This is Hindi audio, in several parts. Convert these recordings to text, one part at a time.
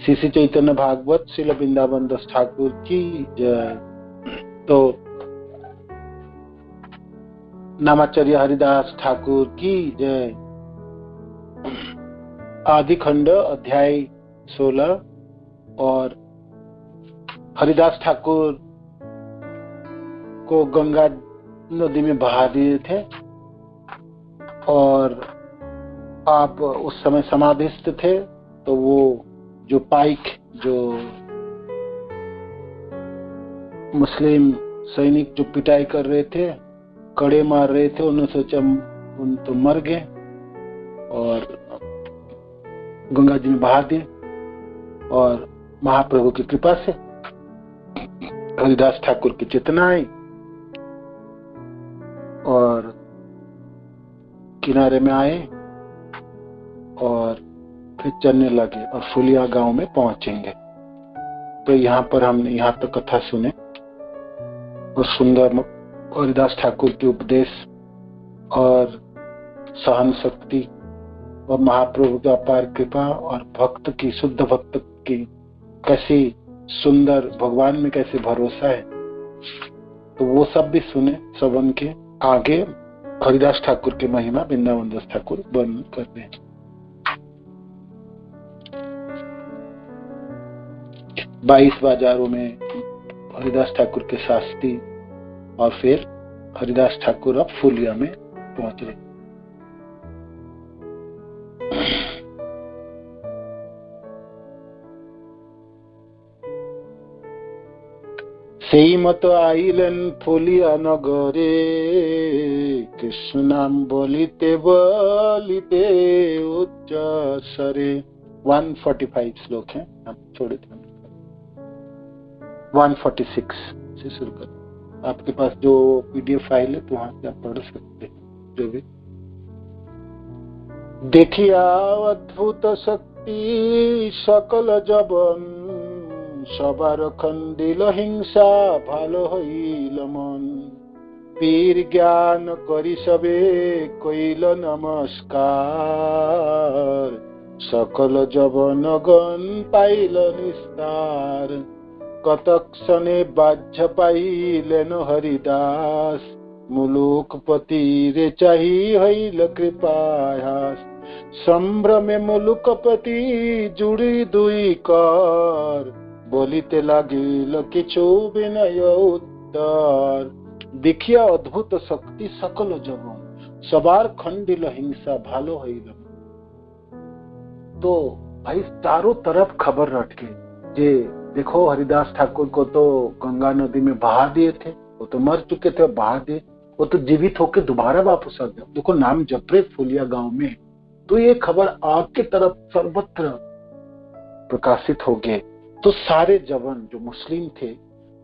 श्री श्री चैतन्य भागवत श्रील वृंदावन दास ठाकुर की जय। तो नामाचार्य हरिदास ठाकुर की जय। आदि खंड अध्याय 16। और हरिदास ठाकुर को गंगा नदी में बहा दिए थे और आप उस समय समाधिस्थ थे। तो वो जो पाइक, जो मुस्लिम सैनिक जो पिटाई कर रहे थे, कड़े मार रहे थे, उन्होंने सोचा उन तो मर गए और गंगा जी में बहा दिए। और महाप्रभु की कृपा से हरिदास ठाकुर की चेतना आई और किनारे में आए और फिर चलने लगे और फुलिया गांव में पहुंचेंगे। तो यहाँ पर हमने यहाँ तक कथा सुने और सुंदर हरिदास ठाकुर के उपदेश और सहन शक्ति और महाप्रभु की अपार कृपा और भक्त की, शुद्ध भक्त की कैसी सुंदर, भगवान में कैसे भरोसा है, तो वो सब भी सुने। श्रवण के आगे हरिदास ठाकुर की महिमा वृंदावन दास ठाकुर वर्णन करते हैं। 22 बाजारों में हरिदास ठाकुर के शास्त्री और फिर हरिदास ठाकुर अब फुलिया में पहुंच रहे। सेई मत आइलेन फुलिया नगरे, कृष्ण नाम बोलिते बोलिते उच्च सरे। 145 श्लोक है, हम थोड़े 146 से शुरू करें। आपके पास जो पीडीएफ फाइल है तो वहां से आप पढ़ सकते हैं। जो भी देखिया अद्भुत शक्ति सकल जबन, सबार खंडिल हिंसा भालो हईल मन। पीर ज्ञान करी सबे कइल नमस्कार, सकल जबन गण पाइल निस्तार। कतक सने बाध्य पाइलेन हरिदास, मुलुकपति रे चाही हईल कृपायास। संभ्रमे मुलुकपति जुड़ी दुई कर, बोलिते लागिल किछु विनय उत्तर। देखिया अद्भुत शक्ति सकल जबन, सबार खंडिल हिंसा भालो हईल। तो भाई चारों तरफ खबर रट के जे देखो, हरिदास ठाकुर को तो गंगा नदी में बहा दिए थे, वो तो मर चुके थे, बहा दिए, वो तो जीवित होकर दोबारा वापस आ गया। देखो नाम जप रहे फुलिया गांव में, तो ये खबर आग के तरफ सर्वत्र प्रकाशित हो गए। तो सारे जवान जो मुस्लिम थे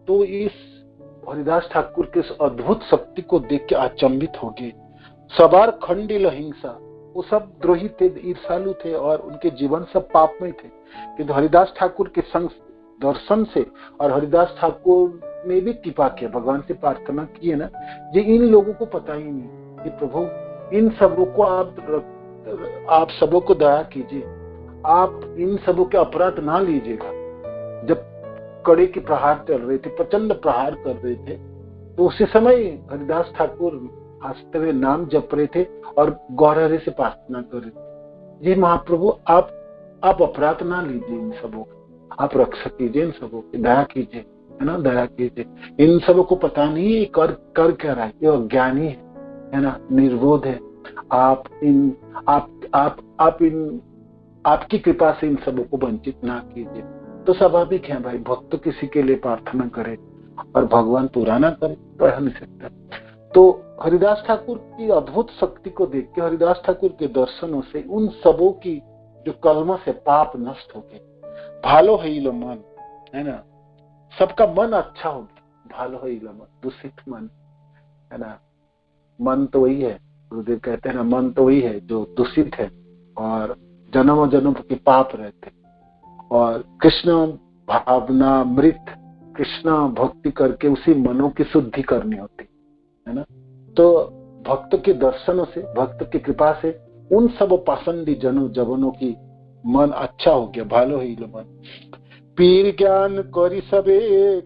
तो इस हरिदास ठाकुर के इस अद्भुत शक्ति को देख के अचंभित हो गए। सबार खंडिल हिंसा, वो सब द्रोही थे, ईर्षालु थे और उनके जीवन सब पापमय थे। किंतु हरिदास ठाकुर के संग दर्शन से, और हरिदास ठाकुर ने भी कृपा किया, भगवान से प्रार्थना की है ना, ये इन लोगों को पता ही नहीं कि प्रभु इन सबों को आप सबों को दया कीजिए, आप इन सबों के अपराध ना लीजिएगा। जब कड़े के प्रहार चल रहे थे, प्रचंड प्रहार कर रहे थे, तो उसी समय हरिदास ठाकुर हंसते हुए नाम जप रहे थे और गौरहरे से प्रार्थना कर रहे थे, जी महाप्रभु आप अपराध ना लीजिए, इन सबों आप रक्षा कीजिए, इन सबों की दया कीजिए, है ना, दया कीजिए। इन सबों को पता नहीं है कर क्या रहा है, ये अज्ञानी है ना, निर्बोध है। आपकी कृपा से इन सबों को वंचित ना कीजिए। तो स्वाभाविक है भाई, भक्त किसी के लिए प्रार्थना करे और भगवान पूरा ना करे तो रह नहीं सकता। तो हरिदास ठाकुर की अद्भुत शक्ति को देख के, हरिदास ठाकुर के दर्शनों से उन सबों की जो कलमश है पाप नष्ट हो गए। भालो हईल मन, है ना, सबका मन अच्छा हो गया। भालो हईल मन, दूषित मन, है ना, मन तो वही है, गुरुदेव कहते हैं ना, मन तो वही है जो दूषित है और जन्म जन्म के पाप रहते, और कृष्ण भावना मृत, कृष्ण भक्ति करके उसी मनों की शुद्धि करनी होती है ना। तो भक्त के दर्शनों से, भक्त की कृपा से उन सब पाषंडी जवनों की मन अच्छा हो गया, भालो हईल मन। पीर ज्ञान करी सबे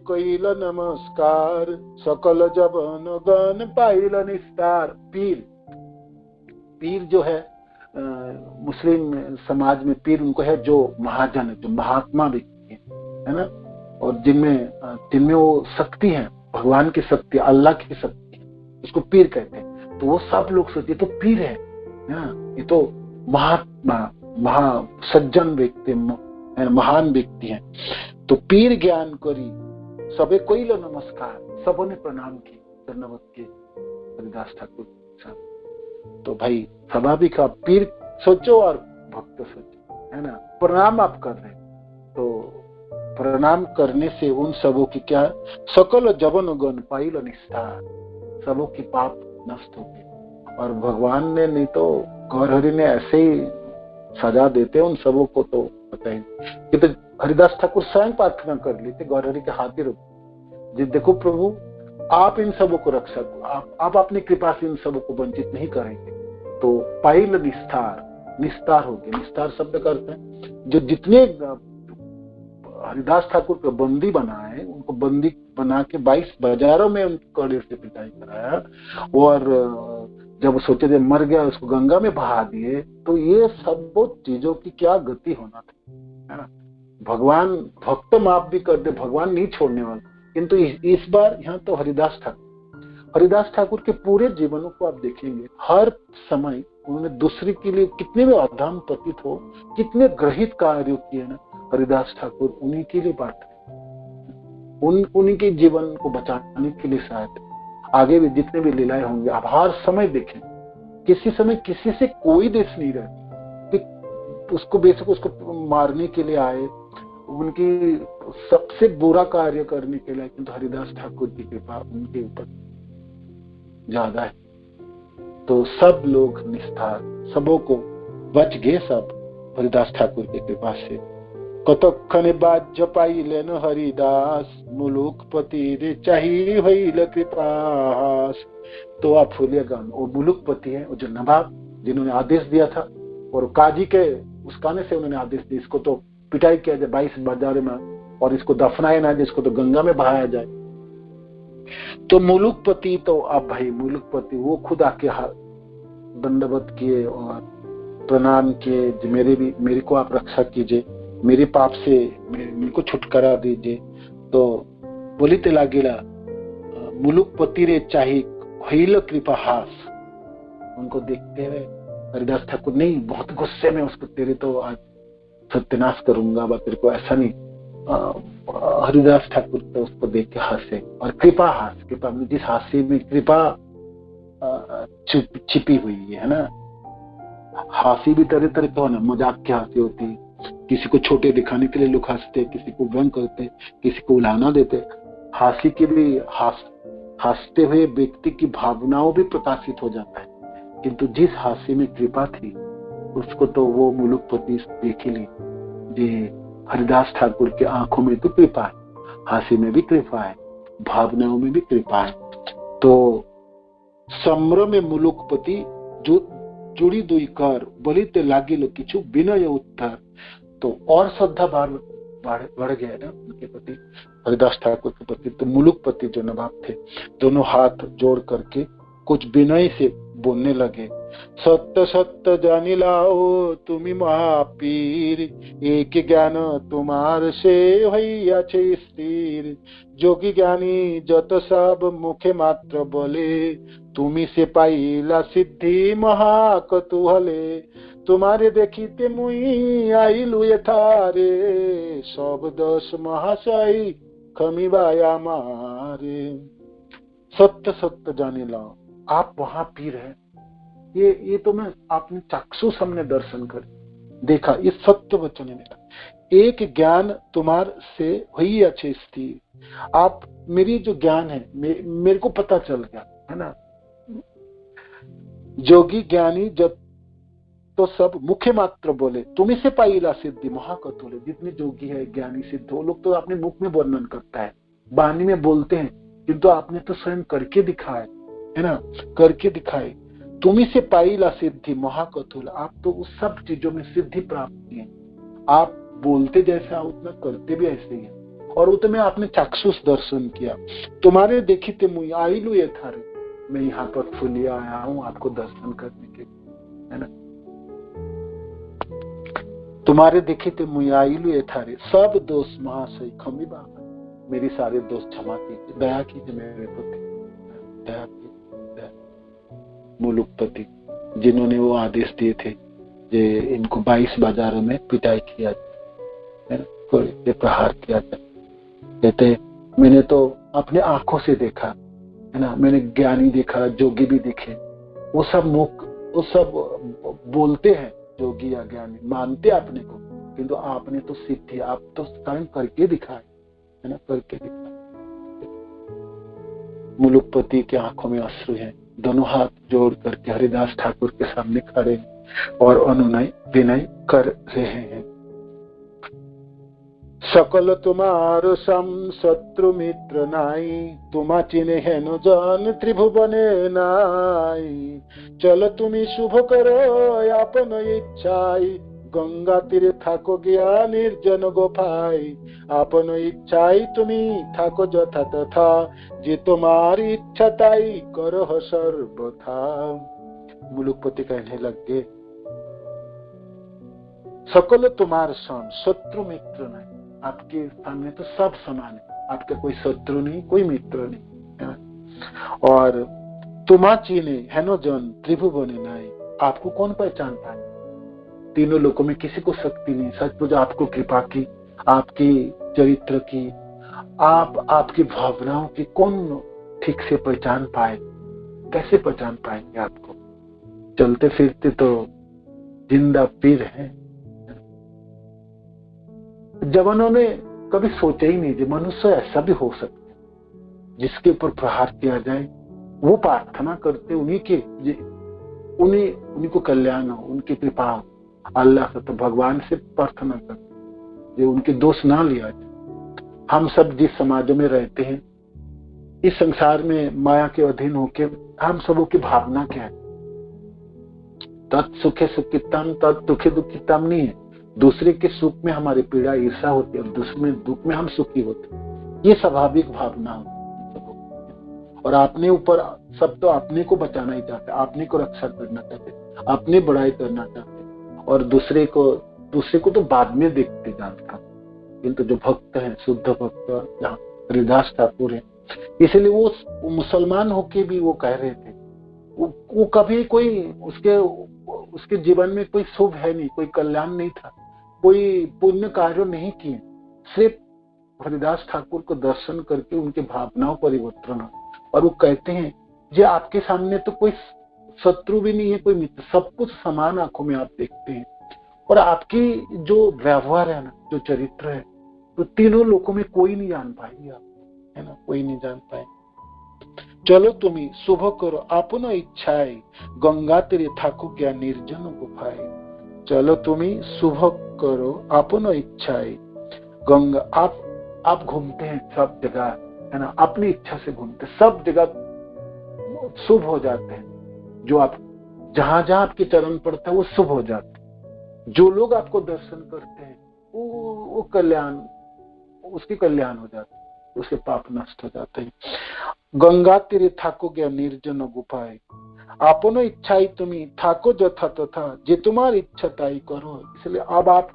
कइल नमस्कार, सकल जबन गन पाइल निस्तार। पीर, पीर जो है मुस्लिम समाज में पीर उनको है जो महाजन है, जो महात्मा व्यक्ति है ना, और जिनमें वो शक्ति है, भगवान की शक्ति, अल्लाह की शक्ति है, उसको पीर कहते हैं। तो वो सब लोग सोचते तो पीर है ना, ये तो महात्मा, महा सज्जन व्यक्ति, महान व्यक्ति है। तो पीर ज्ञान करी सबे कोइल नमस्कार, सबों ने प्रणाम किए, धन्यवाद किए हरिदास ठाकुर साहब। तो भाई स्वाभाविक, आप पीर सोचो और भक्त सोचो, है ना, प्रणाम आप कर रहे, तो प्रणाम करने से उन सबों की क्या, सकल जवन गण पाइल निस्तार, सबों की पाप नष्ट हो गए। और भगवान ने नहीं तो गौरहरि ने ऐसे ही सजा देते उन सबों को, तो पता ही कि तो हरिदास ठाकुर स्वयं प्रार्थना कर लेते गौरहरि के हाथ ही रुक जी, देखो प्रभु आप इन सबों को रख सको, आप अपनी कृपा से इन सबों को वंचित नहीं करेंगे। तो पाइल निस्तार, निस्तार हो गए। निस्तार शब्द का अर्थ है जो जितने हरिदास ठाकुर को बंदी बनाए, उनको बंदी बना के 22 बाजारों में उनको कड़े से पिटाई कराया, और जब सोचे जब मर गया उसको गंगा में बहा दिए। तो ये सब चीजों की क्या गति होना था, है ना। भगवान भक्त माफ भी कर दे, भगवान नहीं छोड़ने वाला। किंतु इस बार यहाँ तो हरिदास ठाकुर के पूरे जीवनों को आप देखेंगे, हर समय उन्होंने दूसरे के लिए कितने भी अधम पतित हो, कितने ग्रहित कार्यों किए ना, हरिदास ठाकुर उन्हीं के लिए बात है, उन्हीं के जीवन को बचाने के लिए शायद आगे भी जितने भी लीलाएं होंगे आप हर समय देखें, किसी समय किसी से कोई देश नहीं रहे कि उसको बेशक उसको मारने के लिए आए, उनकी सबसे बुरा कार्य करने के लिए, किंतु हरिदास ठाकुर की कृपा उनके ऊपर ज्यादा है। तो सब लोग निस्तार, सबों को बच गए सब हरिदास ठाकुर की कृपा से। कतक्षण बाज्य पाइलेन हरिदास, मुलुकपति रे चाहिए हईल कृपास। तो आप फूलिया गान, वो मुलुकपति है, वो जो नवाब जिन्होंने आदेश दिया था, और काजी के उस गाने से उन्होंने आदेश दिया इसको तो पिटाई किया जाए 22 बाजार में, और इसको दफनाया ना जाए, इसको तो गंगा में बहाया जाए। तो मुलुकपति, तो अब भाई मुलुकपति वो खुद आके दंडवत किए और प्रणाम किए, मेरे को आप रक्षा कीजिए, मेरे पाप से मेरे को छुटकारा दीजिए। तो बोली ते लागेला मुलुकपति रे चाही हईल कृपा हास। उनको देखते हुए हरिदास ठाकुर नहीं, बहुत गुस्से में उसको, तेरे तो आज सत्यानाश करूंगा, तेरे को ऐसा नहीं। हरिदास ठाकुर तो उसको देख के हंसे, और कृपा हास, कृपा जिस हास्य में कृपा छिपी हुई है ना। हंसी भी तरह तरह का होना, मजाक की हंसी होती, किसी को छोटे दिखाने के लिए लोग हंसते, किसी को व्यंग करते, किसी को उलाहना देते। हंसी की भी हंसते हुए व्यक्ति की भावनाओं भी प्रकाशित हो जाता है, किंतु जिस हंसी में कृपा थी उसको तो वो मुलुकपति देख ही ली। जी, हरिदास ठाकुर के आंखों में तो कृपा है, हंसी में भी कृपा है, भावनाओं में भी कृपा है। तो सम्र में मुलुकपति जो जुड़ी दुई कर, बलिते लागिल किछु विनय उत्तर। तो और श्रद्धा बढ़ गया है ना उनके प्रति, हरिदास ठाकुर के प्रति। तो मुलुकपति जो नवाब थे, दोनों हाथ जोड़ करके कुछ विनय से बोलने लगे। सत्य सत्य जानी लाओ तुमी महापीर, एक ज्ञान तुम्हार से भैया छे स्थिर। जोगी ज्ञानी जत सब मुखे मात्र बोले, तुमी से पाइला सिद्धि महाकतुहले। तुम्हारे देखीते मुई आइलु यथारे, सब दस महाशय खमीबाया मारे। सत्य सत्य जाने लाओ, आप वहां पीर है, ये तो मैं आपने चाक्षुष हमने दर्शन कर देखा, ये सत्य वचन है मेरा। एक ज्ञान तुम्हार से हुई अच्छे स्थिर। आप मेरी जो ज्ञान है मेरे को पता चल गया है ना। जोगी ज्ञानी जब तो सब मुख्य मात्र बोले, तुम्हें से पाइला सिद्धि महाकतुले। जितने जोगी है ज्ञानी सिद्ध, वो लोग तो अपने मुख में वर्णन करता है, वाणी में बोलते हैं, किंतु आपने तो स्वयं करके दिखाए है ना, करके दिखाए। तुम्ही से पाइला सिद्धि महाकतुल, आप तो उस सब चीजों में सिद्धि प्राप्त किए, आप बोलते जैसा उतना करते भी ऐसे ही है। और उतने आपने चाक्षुष दर्शन किया। तुम्हारे देखिते मुई आइलु ये थारे, मैं यहाँ पर फुलिया आया हूँ आपको दर्शन करने के, है ना। तुम्हारे देखिते मुई आइलु ये थारे, सब दोष महाशय खमी बाबा, मेरी सारे दोष क्षमा कीजिए, दया कीजिए मेरे प्रति, दया कीजिए। मुलुकपति जिन्होंने वो आदेश दिए थे जे इनको 22 बाजारों में पिटाई किया जाए, कोई प्रहार किया जाए, कहते मैंने तो अपने आंखों से देखा, है ना, मैंने ज्ञानी देखा, जोगी भी देखे, वो सब बोलते हैं जोगी या ज्ञानी, मानते अपने को, किंतु आपने तो सिद्धि, आप तो स्वयं करके दिखाए, है ना, करके दिखाए। मुलुकपति के आंखों में अश्रु हैं, दोनों हाथ जोड़ करके हरिदास ठाकुर के सामने खड़े हैं और अनुनय विनय कर रहे हैं। सकल तुम्हार सम शत्रु मित्र नाई, तुमा चिन्हे हेनु जन त्रिभुवने नाई। चल तुमी शुभ करो आपन इच्छाई, गंगा तीरे थाको गया निर्जन गोफाई। आपन इच्छाई तुमी थाको जथा तथा, जे तुम्हारी इच्छा ताई करो सर्वथा। मुलुकपति कहने लगे सकल तुम्हार सम शत्रु मित्र नहीं, आपके सामने तो सब समान है, आपका कोई शत्रु नहीं, कोई मित्र नहीं, है ना। और तुमा चीने हेनो जन त्रिभुवने नाई, आपको कौन पहचानता है, तीनों लोगों में किसी को शक्ति नहीं, सचमुच आपको कृपा की, आपकी चरित्र की, आपकी भावनाओं की कौन ठीक से पहचान पाए, कैसे पहचान पाएंगे आपको, चलते फिरते तो जिंदा पीर हैं। जवानों ने कभी सोचा ही नहीं कि मनुष्य ऐसा भी हो सकता है, जिसके ऊपर प्रहार किया जाए, वो प्रार्थना करते उन्हीं को कल्याण हो, उनकी कृपा हो, अल्लाह से तो भगवान से प्रार्थना करते जो उनके दोष ना लिया जाए। हम सब जिस समाजों में रहते हैं, इस संसार में माया के अधीन होके हम सबों की भावना क्या है, तत्सुखे सुखितम तत् दुखे दुखितम नहीं है। दूसरे के सुख में हमारी पीड़ा ईर्षा होती है, दूसरे दुख में हम सुखी होते हैं, ये स्वाभाविक भावना होती है। और अपने ऊपर सब तो अपने को बचाना ही चाहते, अपने को रक्षा करना चाहते, अपनी बड़ाई करना चाहते, और दूसरे को तो बाद में देखते जानता। किंतु जो भक्त हैं, शुद्ध भक्त जहाँ हरिदास ठाकुर है, इसलिए वो मुसलमान होके भी वो कह रहे थे, वो कभी कोई उसके जीवन में कोई शुभ है नहीं, कोई कल्याण नहीं था, कोई पुण्य कार्य नहीं किए, सिर्फ हरिदास ठाकुर को दर्शन करके उनके भावनाओं परिवर्तन हो। और वो कहते हैं जे आपके सामने तो कोई शत्रु भी नहीं है, कोई मित्र, सब कुछ समान आंखों में आप देखते हैं, और आपकी जो व्यवहार है ना, जो चरित्र है, तो तीनों लोगों में कोई नहीं जान पाएंगे आप, है ना, कोई नहीं जान पाए। चलो तुम्हें शुभ करो आपनो इच्छाए, गंगा तेरे थाकू क्या निर्जन गुफाए। चलो तुम्हें शुभ करो आपनो इच्छाए, गंगा आप घूमते हैं सब जगह, है ना, अपनी इच्छा से घूमते, सब जगह शुभ हो जाते हैं, जो आप जहां जहां आपके चरण पड़ता है वो शुभ हो जाते हैं। जो लोग आपको दर्शन करते हैं वो कल्याण, उसके कल्याण हो जाते हैं, उसके पाप नष्ट हो जाते हैं। गंगा तीरे थाको गया निर्जन गुफाए, आपनो इच्छाई तुम्हें थाको जथा तथा, जे तुम्हारी इच्छा ताई करो। इसलिए अब आप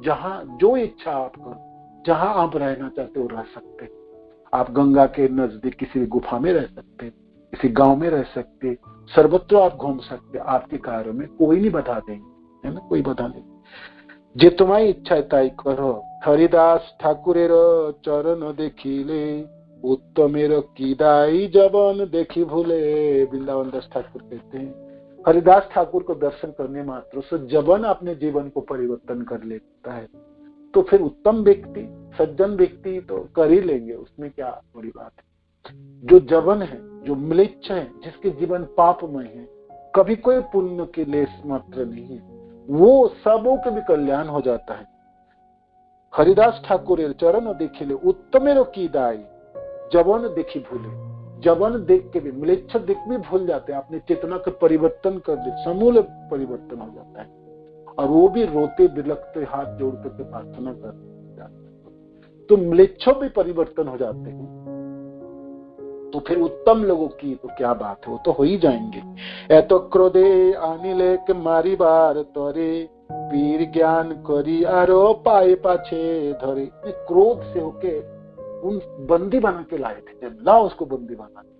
जहां जो इच्छा आप करो, जहां आप रहना चाहते हो रह सकते हैं। आप गंगा के नजदीक किसी गुफा में रह सकते, किसी गांव में रह सकते, सर्वत्र आप घूम सकते, आपके कार्य में कोई नहीं बता देंगे, है ना, कोई बता देंगे। जे तुम्हारी इच्छा ताई करो। हरिदास ठाकुरेर चरण देखिले, उत्तमेर कीदाई जबन देखी भूले। वृंदावन दास ठाकुर कहते हैं, हरिदास ठाकुर को दर्शन करने मात्र से जबन अपने जीवन को परिवर्तन कर लेता है, तो फिर उत्तम व्यक्ति, सज्जन व्यक्ति तो कर ही लेंगे, उसमें क्या बड़ी बात है। जो जबन है, जो म्लेच्छ है, जिसके जीवन पापमय है, कभी कोई पुण्य के लेस मात्र नहीं है, वो सबों के भी कल्याण हो जाता है। हरिदास ठाकुर चरण देखिले, उत्तमेर कीदाई जबन देखी भूले। जबन देख के भी, म्लेच्छ देख भी भूल जाते हैं, अपने चेतना का परिवर्तन कर दे, समूल परिवर्तन हो जाता है। और वो भी रोते बिलखते हाथ जोड़ करके प्रार्थना करते हैं। तो म्लेच्छों भी परिवर्तन हो जाते हैं, तो फिर उत्तम लोगों की तो क्या बात है, वो तो हो ही जाएंगे। एतो क्रोधे आनिले के मारी बार तोरे, पीर ज्ञान करी आरो पाए पाछे धरे। क्रोध से होके उन बंदी बना के लाए थे, लाओ उसको बंदी बना के,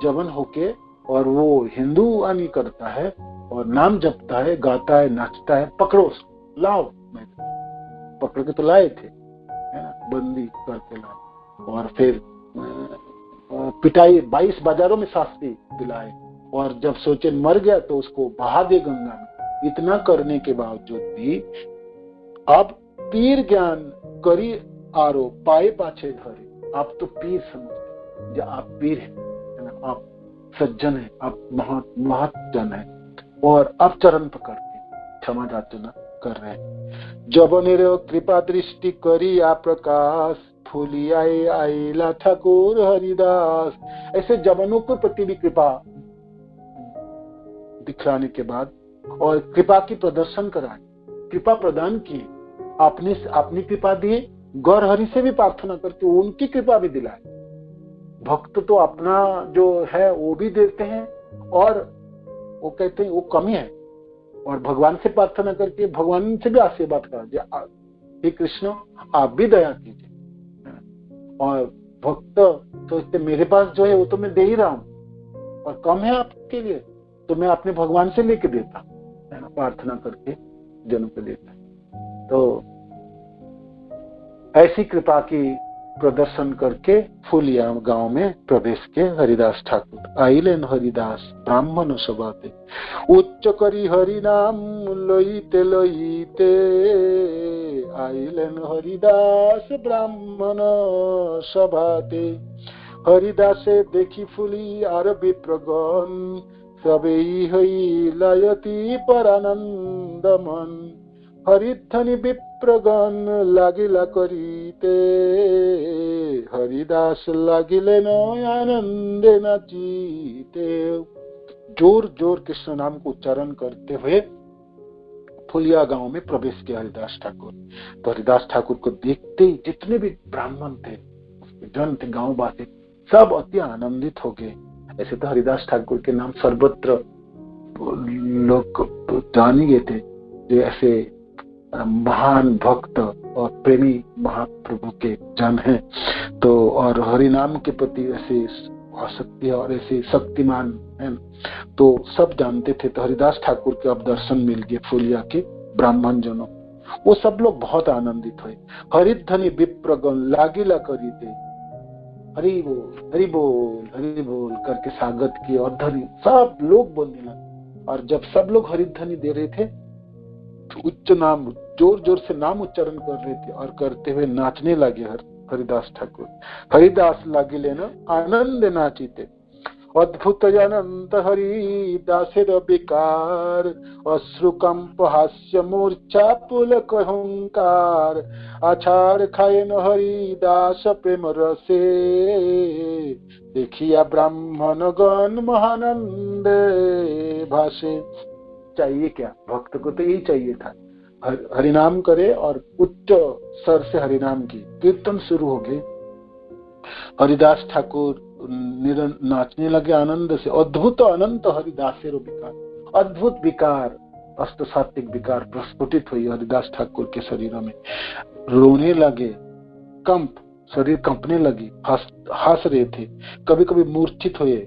जबन होके, और वो हिंदू आनी करता है और नाम जपता है, गाता है, नाचता है, पकड़ो उसको, लाओ। पकड़ के तो लाए थे, है ना, बंदी करके लाए, और फिर पिटाई, 22 बाजारों में शास्ति दिलाए, और जब सोचे मर गया तो उसको बहा दे गंगा में। इतना करने के बावजूद भी अब पीर ज्ञान करी आरो पाए पाछे धरे। आप तो पीर समझते, जो आप पीर है ना, आप सज्जन है, आप महाजन है, और अब चरण पकड़ के क्षमा याचना कर रहे हैं। जब निरो कृपा दृष्टि करी आ प्रकाश, फूली आए आईला ठाकुर हरिदास। ऐसे जवानों के प्रति भी कृपा दिखलाने के बाद और कृपा की प्रदर्शन कराए, कृपा प्रदान किए, आपने अपनी कृपा दिए, गौर हरि से भी प्रार्थना करके उनकी कृपा भी दिलाए। भक्त तो अपना जो है वो भी देते हैं, और वो कहते हैं वो कमी है, और भगवान से प्रार्थना करके भगवान से भी आशीर्वाद करा, हे कृष्ण आप भी दया कीजिए। और भक्त सोचते मेरे पास जो है वो तो मैं दे ही रहा हूं, और कम है आपके लिए, तो मैं अपने भगवान से लेके देता, है ना, प्रार्थना करके जनों को देता। तो ऐसी कृपा की प्रदर्शन करके फूलिया गांव में प्रवेश के हरिदास ठाकुर। आइलेन हरिदास ब्राह्मण सभाते, उच्च करी हरि नाम लईते लईते। आइलेन हरिदास ब्राह्मण सभाते, हरिदासे देखी फुली आर विप्रगण। सबेई हई लायती परानंद मन। हरिध्वनि विप्रगण लागिला करीते, हरिदास लागिले न आनंदे नाचीते। जोर जोर कृष्ण नाम को उच्चारण करते हुए फुलिया गांव में प्रवेश किया हरिदास ठाकुर। तो हरिदास ठाकुर को देखते ही जितने भी ब्राह्मण थे, जन थे, गांव वासी, सब अति आनंदित हो गए। ऐसे तो हरिदास ठाकुर के नाम सर्वत्र लोग जान गए थे, जो ऐसे महान भक्त और प्रेमी महाप्रभु के जन हैं। तो और हरिनाम के प्रति ऐसे आसक्ति और ऐसे शक्तिमान है, तो सब जानते थे। तो हरिदास ठाकुर के अब दर्शन मिल गए फुलिया के ब्राह्मण जनों, वो सब लोग बहुत आनंदित हुए। हरिध्वनि विप्रगण लागिला करी थे, हरि बोल हरि बोल हरि बोल करके स्वागत किए, और ध्वनि सब लोग बोलने लगे। और जब सब लोग हरिध्वनि दे रहे थे, उच्च नाम, जोर जोर से नाम उच्चारण कर रहे थे, और करते हुए नाचने लगे हरिदास ठाकुर। हरिदास लागिले न आनंद नाचिते। अद्भुत अनंत हरिदासेर विकार, अश्रुकंप हास्य मूर्छा पुलक अहंकार। आछाड़ खाए न हरिदास प्रेम रसे, देखिया ब्राह्मण गण महानंद भाषे। चाहिए क्या, भक्त को तो यही चाहिए था, हरिनाम करे और उच्च स्वर से हरिनाम की कीर्तन शुरू हो गए। हरिदास ठाकुर नाचने लगे आनंद से। अद्भुत अनंत हरिदासेरो विकार, अद्भुत विकार, अष्ट सात्विक विकार प्रस्फुटित हुई हरिदास ठाकुर के शरीरों में। रोने लगे, कंप, शरीर कंपने लगी, हंस रहे थे, कभी कभी मूर्छित हुए,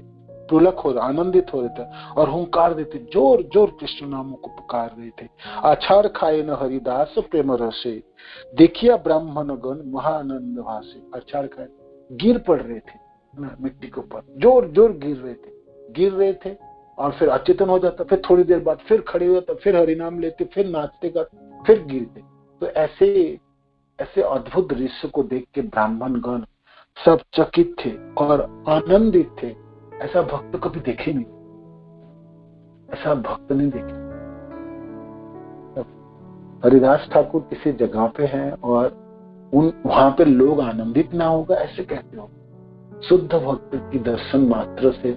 पुलक हो, आनंदित हो रहे थे, और हुंकार देते, जोर जोर कृष्ण नामों को पुकार रहे थे। आछाड़ खाए न हरिदास प्रेम रसे, देखिया ब्राह्मण गण महानंद भाषे। आछाड़ खाए, गिर पड़ रहे थे मिट्टी के ऊपर, जोर जोर गिर रहे थे, और फिर अचेतन हो जाता, फिर थोड़ी देर बाद फिर खड़े हो जाता, फिर हरिनाम लेते, फिर नाचते गाते, फिर गिरते। तो ऐसे अद्भुत दृश्य को देख के ब्राह्मण गण सब चकित थे और आनंदित थे। ऐसा भक्त कभी देखे नहीं, ऐसा भक्त नहीं देखे। हरिदास ठाकुर किसी जगह पे हैं और वहां पे लोग आनंदित ना होगा, ऐसे कैसे हो? शुद्ध भक्त की दर्शन मात्र से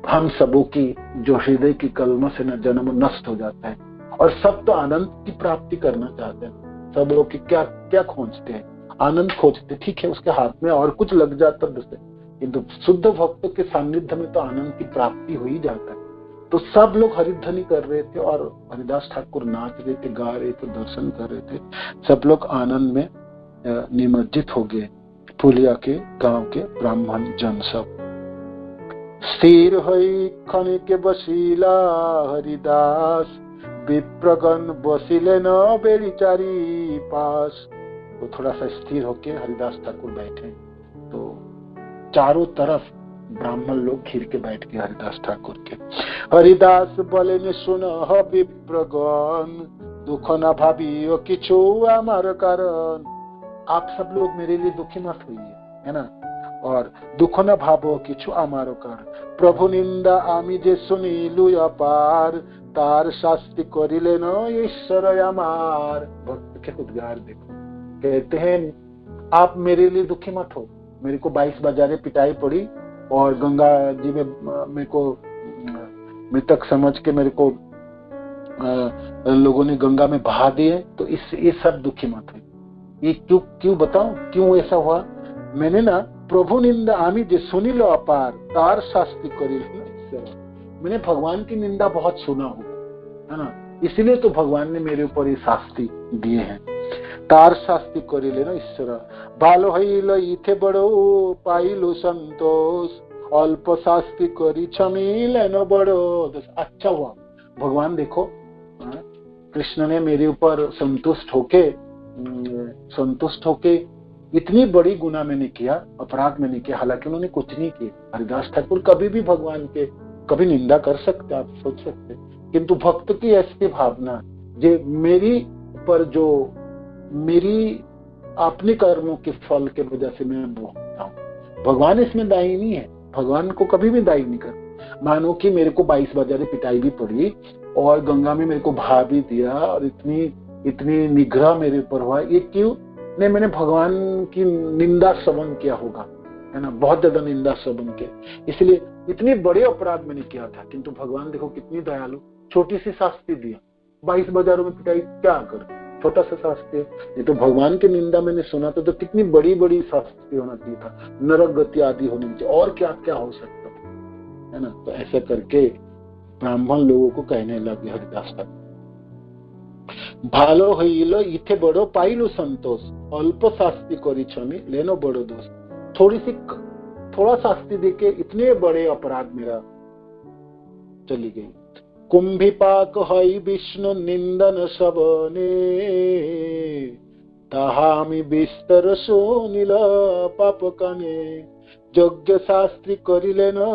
हम सबों की जो हृदय की कलमश से न जन्म नष्ट हो जाता है, और सब तो आनंद की प्राप्ति करना चाहते हैं। सब लोग की क्या क्या खोजते हैं? आनंद खोजते। ठीक है, उसके हाथ में और कुछ लग जाता दूसरे, किंतु शुद्ध भक्त के सानिध्य में तो आनंद की प्राप्ति हो ही जाता है। तो सब लोग हरिध्वनि कर रहे थे और हरिदास ठाकुर नाच रहे थे, गा रहे थे, दर्शन कर रहे थे। सब लोग आनंद में निमज्जित हो गए। फुलिया के गांव के ब्राह्मण जन सब स्थिर होई खनिके बसिला हरिदास, विप्रगण बसिले न बेड़ी चारी पास। तो थोड़ा सा स्थिर होके हरिदास ठाकुर बैठे, तो चारों तरफ ब्राह्मण लोग घिर के बैठ गए हरिदास ठाकुर के। हरिदास बोले ने सुन विप्रगण, दुख न भावियो किछु आमार कारण। आप सब लोग मेरे लिए दुखी मत होइए, है ना, और दुख न भावो किछु आमार कारण। प्रभु निंदा आमी जे सुनिलु अपार, तार शास्ति करिले न ईश्वर आमार। भक्त के उद्गार देखो, कहते हैं आप मेरे लिए दुखी मत हो। मेरे को 22 बाजारे पिटाई पड़ी और गंगा जी में मेरे को मृतक समझ के मेरे को लोगों ने गंगा में बहा दिए, तो ये सब दुखी मत हो। ये क्यों बताऊं क्यों ऐसा हुआ? मैंने ना प्रभु निंदा आमी जे सुनी लो अपार, तार शास्ति करी। मैंने भगवान की निंदा बहुत सुना होगा, है ना, इसलिए तो भगवान ने मेरे ऊपर ये शास्ति दिए हैं। तार शास्ति करी लेना ईश्वर, भालो हईल इथे बड़ो पाइलो संतोष, अल्प शास्ति करी क्षमी लेनो बड़ो दोष। अच्छा हुआ भगवान देखो, कृष्ण ने मेरे ऊपर संतुष्ट होके इतनी बड़ी गुनाह मैंने किया, अपराध मैंने किया, हालांकि उन्होंने कुछ नहीं किया। हरिदास ठाकुर कभी भी भगवान के कभी निंदा कर सकते, आप सोच सकते, किंतु भक्त की ऐसी भावना जे मेरी पर जो मेरी अपने कर्मों के फल के वजह से मैं भोगता हूँ। भगवान इसमें दायी नहीं है, भगवान को कभी भी दायी नहीं कर। मानो कि मेरे को 22 बाजारे पिटाई भी पड़ी और गंगा में मेरे को बहा भी दिया और इतनी निग्रह मेरे ऊपर हुआ, ये क्यों? नहीं, मैंने भगवान की निंदा श्रवण किया होगा, है ना, बहुत ज्यादा निंदा श्रवण किया, इसलिए इतनी बड़े अपराध मैंने किया था। किंतु भगवान देखो कितनी दयालु, छोटी सी शास्ति दिया। 22 बाजारों में पिटाई क्या कर, छोटा सा शास्ति। ये तो भगवान की निंदा मैंने सुना तो कितनी बड़ी बड़ी शास्ति होना चाहिए था, नरक गति आदि होनी चाहिए, और क्या क्या हो सकता था, है ना। तो ऐसे करके ब्राह्मण लोगों को कहने लगे हरिदास ठाकुर, भालो हईल इथे बड़ो पाइलु संतोष, अल्प शास्ति करी क्षमी लेनो बड़ो दोष। थोड़ा शास्ति देके इतने बड़े अपराध मेरा चली गई। कुंभिपाक हई विष्णु निंदन सबने, ताहामी बिस्तर सुनिल पाप कने। यज्ञ शास्त्री करिले न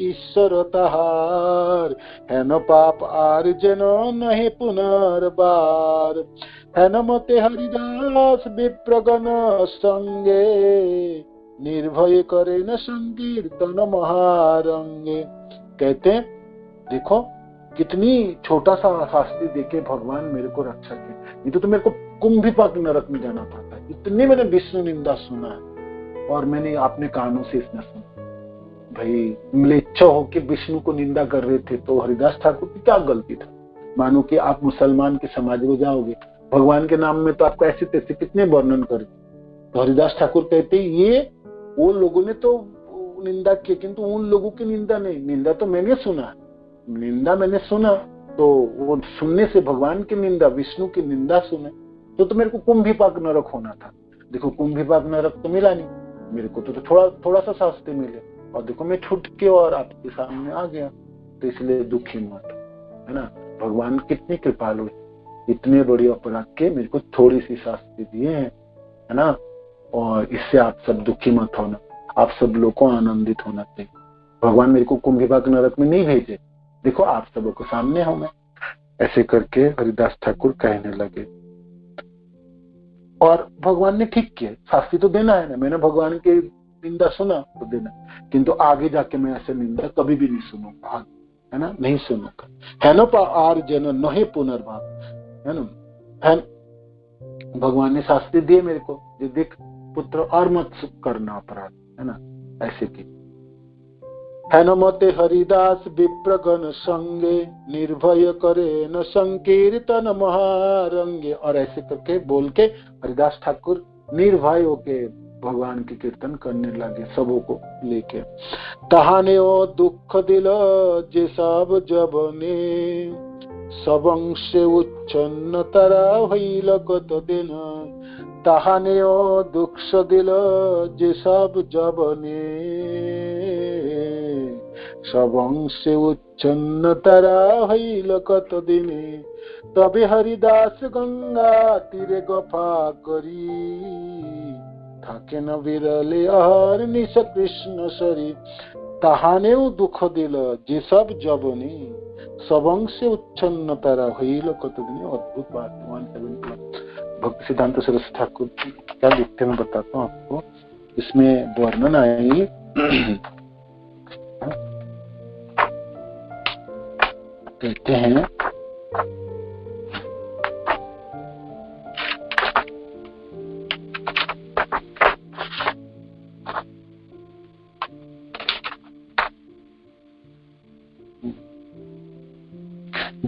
ईश्वर ताहार, हेन पाप आर जेन नहीं पुनर्बार। हेन मते हरिदास विप्रगण संगे, निर्भय करे न संकीर्तन महारंगे। कहते हैं देखो कितनी छोटा सा शास्ति देके भगवान मेरे को रक्षा किया, नहीं तो मेरे को कुंभिपाक नरक में जाना पड़ता है। इतनी मैंने विष्णु निंदा सुना है और मैंने अपने कानों से इसने सुना। भाई म्लेच्छा होके विष्णु को निंदा कर रहे थे, तो हरिदास ठाकुर की क्या गलती था? मानो कि आप मुसलमान के समाज में जाओगे, भगवान के नाम में तो आपको ऐसे तैसे कितने वर्णन करे, तो हरिदास ठाकुर कहते ये वो लोगों ने तो निंदा की, किंतु उन लोगों की निंदा नहीं, निंदा तो मैंने सुना, निंदा मैंने सुना, तो वो सुनने से भगवान की निंदा, विष्णु की निंदा सुने तो मेरे को कुंभिपाक नरक होना था। देखो कुंभिपाक नरक तो मिला नहीं, मेरे को तो थोड़ा सा शास्ति मिले, और देखो मैं छूट के और आपके सामने आ गया। तो इसलिए दुखी मत, है ना। भगवान कितनी कृपालु, इतने बड़ी अपराध के मेरे को थोड़ी सी शास्ति दिए हैं, है ना। और इससे आप सब दुखी मत होना, आप सब लोग को आनंदित होना चाहिए। भगवान मेरे को कुंभिपाक नरक में नहीं भेजे, देखो आप सबों को सामने हूं मैं। ऐसे करके हरिदास ठाकुर कहने लगे, और भगवान ने ठीक किया, शास्ति तो देना है ना, मैंने भगवान की निंदा सुना तो देना, किंतु आगे जाके मैं ऐसे निंदा कभी भी नहीं सुनूंगा, है ना, नहीं सुनूंगा। है ना आर जन नहे पुनर्भाव, है ना। भगवान ने शास्ति दिए मेरे को, जो देख पुत्र और मत करना अपराध, है ना, ऐसे की। हेनमते हरिदास विप्रगण संगे, निर्भय करे न संकीर्तन महारंगे। और ऐसे करके बोल के हरिदास ठाकुर निर्भय होके भगवान की कीर्तन करने लगे सबों को लेके। तहाने ओ दुख दिल जे सब जबने, सबंश उच्चन्न तरा हईल कत दिन। तहाने ओ दुख दिल जे सब जबने, सबंश उच्चन्न तरा हईल कत दिने। तबे हरिदास गंगा तीरे गफा करी, থাকে না বিরলে আর নিশ কৃষ্ণ সরি। তাহানেও দুঃখ দিল যেসব জবনে, सबंश उच्छन्न तारा हईल कतदिन। अद्भुत बात 171 भक्ति सिद्धांत सरस्वती ठाकुर क्या लिखते हैं मैं बताता हूँ आपको। इसमें वर्णन आएगी कहते हैं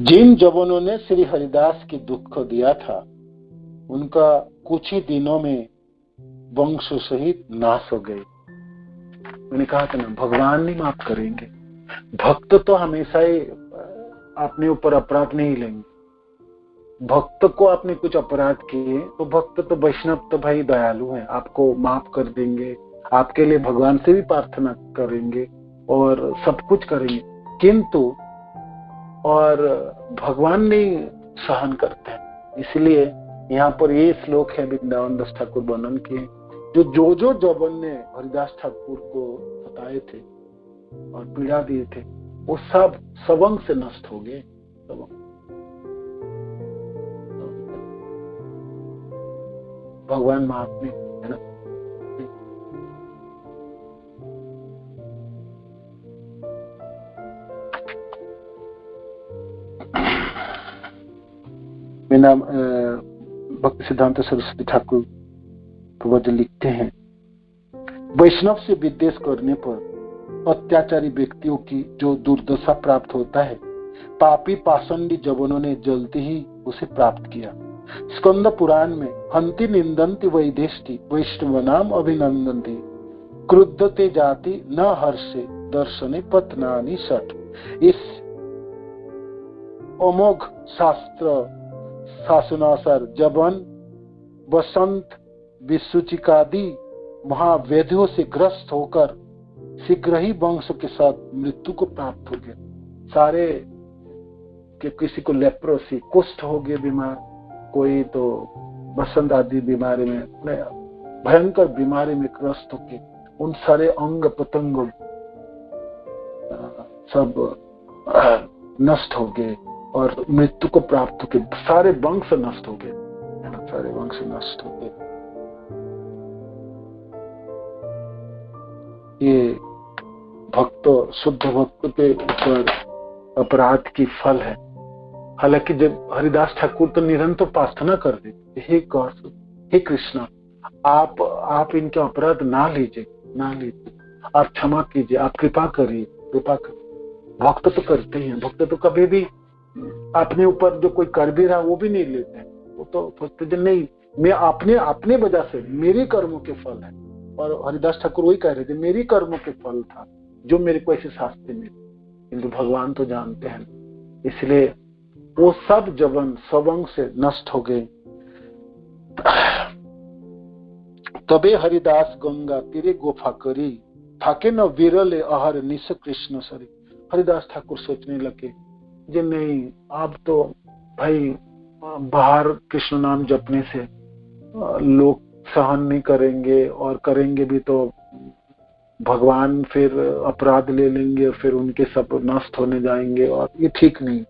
जिन जवानों ने श्री हरिदास की दुख दिया था, उनका कुछ ही दिनों में वंश सहित नाश हो गए। मैंने कहा था ना, भगवान नहीं माफ करेंगे। भक्त तो हमेशा ही अपने ऊपर अपराध नहीं लेंगे। भक्त को आपने कुछ अपराध किए तो भक्त तो वैष्णव तो भाई दयालु है, आपको माफ कर देंगे, आपके लिए भगवान से भी प्रार्थना करेंगे और सब कुछ करेंगे, किंतु और भगवान नहीं सहन करते हैं। इसलिए यहाँ पर ये श्लोक है वृंदावन दास ठाकुर वर्णन किए, जो जबन ने हरिदास ठाकुर को सताए थे और पीड़ा दिए थे, वो सब सबंग से नष्ट हो गए। भगवान माफ में है ना। मेरा भक्ति सिद्धांत सरस्वती ठाकुर प्रवचन लिखते हैं, वैष्णव से विद्वेष करने पर अत्याचारी व्यक्तियों की जो दुर्दशा प्राप्त होता है, पापी पाषंडी जवानों ने जल्दी ही उसे प्राप्त किया। स्कंद पुराण में हंति निंदन्ति वैदेष्टि वैष्णवनाम अभिनंदन्ति, क्रुद्धते जाति न हर्षे दर्शने पतनानि सठ। इस अमोघ शासनानुसार जबन वसंत विसूचिकादि महाव्याधियों से ग्रस्त होकर शीघ्र ही वंश के साथ मृत्यु को प्राप्त हो गए। सारे कि किसी को लेप्रोसी कुष्ठ हो गए बीमार, कोई तो वसंत आदि बीमारी में भयंकर बीमारी में ग्रस्त होके उन सारे अंग पतंग सब नष्ट हो गए और मृत्यु को प्राप्त हो गए। सारे वंश नष्ट हो गए, सारे वंश नष्ट हो गए। ये भक्त शुद्ध भक्त के ऊपर अपराध की फल है। हालांकि जब हरिदास ठाकुर तो निरंतर प्रार्थना कर देते, हे गॉड, हे कृष्णा, आप इनके अपराध ना लीजिए, आप क्षमा कीजिए, आप कृपा करिए, कृपा करिए। भक्त तो करते हैं, भक्त तो कभी भी अपने ऊपर जो कोई कर भी रहा वो भी नहीं लेते हैं। वो तो सोचते नहीं, मैं अपने वजह से मेरे कर्मों के फल है। और हरिदास ठाकुर वही कह रहे थे, मेरी कर्मों के फल था जो मेरे को ऐसे शास्त्र मिले, किंतु भगवान तो जानते हैं। इसलिए वो सब जवन सबंग से नष्ट हो गए। तबे हरिदास गंगा तीरे गोफा करी, थाके न विरले अहर निश कृष्ण सरी। हरिदास ठाकुर सोचने लगे जी नहीं, अब तो भाई बाहर कृष्ण नाम जपने से लोग सहन नहीं करेंगे, और करेंगे भी तो भगवान फिर अपराध ले लेंगे और फिर उनके सब नष्ट होने जाएंगे, और ये ठीक नहीं।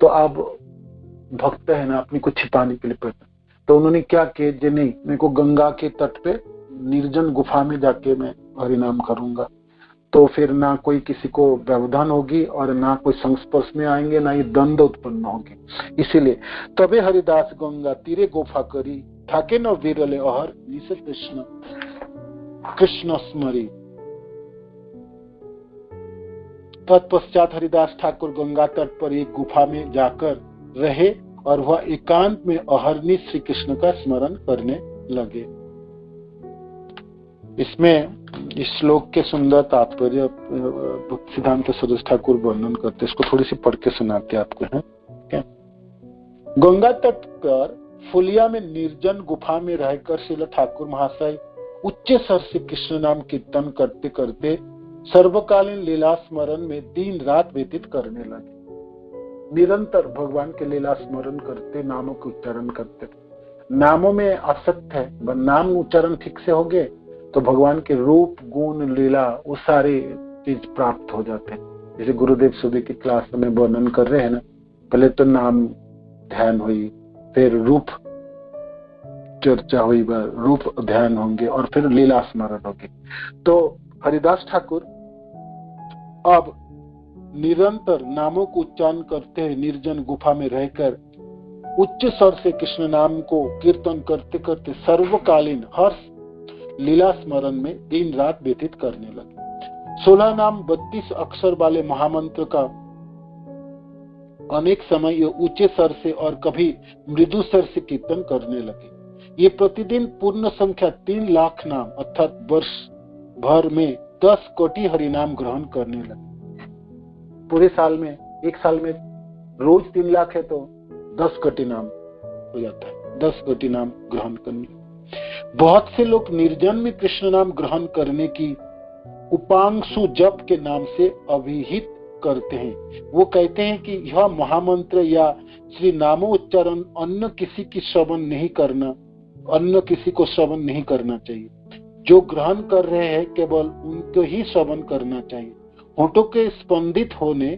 तो अब भक्त है ना, अपने को छिपाने के लिए पड़ता। तो उन्होंने क्या किया जी नहीं, मेरे को गंगा के तट पे निर्जन गुफा में जाके मैं हरिनाम करूंगा, तो फिर ना कोई किसी को व्यवधान होगी और ना कोई संस्पर्श में आएंगे, ना ये द्वंद उत्पन्न होगी। इसीलिए तबे हरिदास गंगा तीरे गोफा करी, ठाके न विरले अहर निश कृष्ण स्मरी। तत्पश्चात हरिदास ठाकुर गंगा तट पर एक गुफा में जाकर रहे और वह एकांत में अहरनिश श्री कृष्ण का स्मरण करने लगे। इसमें इस श्लोक के सुंदर तात्पर्य सिद्धांत सरोज ठाकुर वर्णन करते, इसको थोड़ी सी पढ़ के सुनाते आपको हैं। गंगा तट पर फुलिया में निर्जन गुफा में रहकर श्रील ठाकुर महाशय उच्च स्वर से कृष्ण नाम कीर्तन करते करते सर्वकालीन लीला स्मरण में दिन रात व्यतीत करने लगे। निरंतर भगवान के लीला स्मरण करते, नामों के उच्चारण करते। नामों में आसक्त है, नाम उच्चारण ठीक से हो गए तो भगवान के रूप गुण लीला वो सारे चीज प्राप्त हो जाते हैं। जैसे गुरुदेव सुबह की क्लास में वर्णन कर रहे हैं ना, पहले तो नाम ध्यान हुई, फिर रूप चर्चा हुई, रूप ध्यान होंगे और फिर लीला स्मरण होगी। तो हरिदास ठाकुर अब निरंतर नामों को उच्चारण करते हैं, निर्जन गुफा में रहकर उच्च स्वर से कृष्ण नाम को कीर्तन करते करते सर्वकालीन हर लीला स्मरण में दिन रात व्यतीत करने लगे। 16 नाम 32 अक्षर वाले महामंत्र का अनेक समय ये ऊंचे स्वर से और कभी मृदु स्वर से कीर्तन करने लगे। ये प्रतिदिन पूर्ण संख्या 3 लाख नाम अर्थात वर्ष भर में 10 कोटि हरिनाम ग्रहण करने लगे। पूरे साल में, एक साल में रोज 3 लाख है तो 10 कोटि नाम हो जाता है, 10 कोटि नाम ग्रहण करने। बहुत से लोग निर्जन में कृष्ण नाम ग्रहण करने की उपांशु जप के नाम से अभिहित करते हैं। वो कहते हैं कि यह महामंत्र या श्री नामोच्चारण अन्य किसी की श्रवण नहीं करना, अन्य किसी को श्रवण नहीं करना चाहिए। जो ग्रहण कर रहे हैं केवल उनको ही श्रवण करना चाहिए। होठों के स्पंदित होने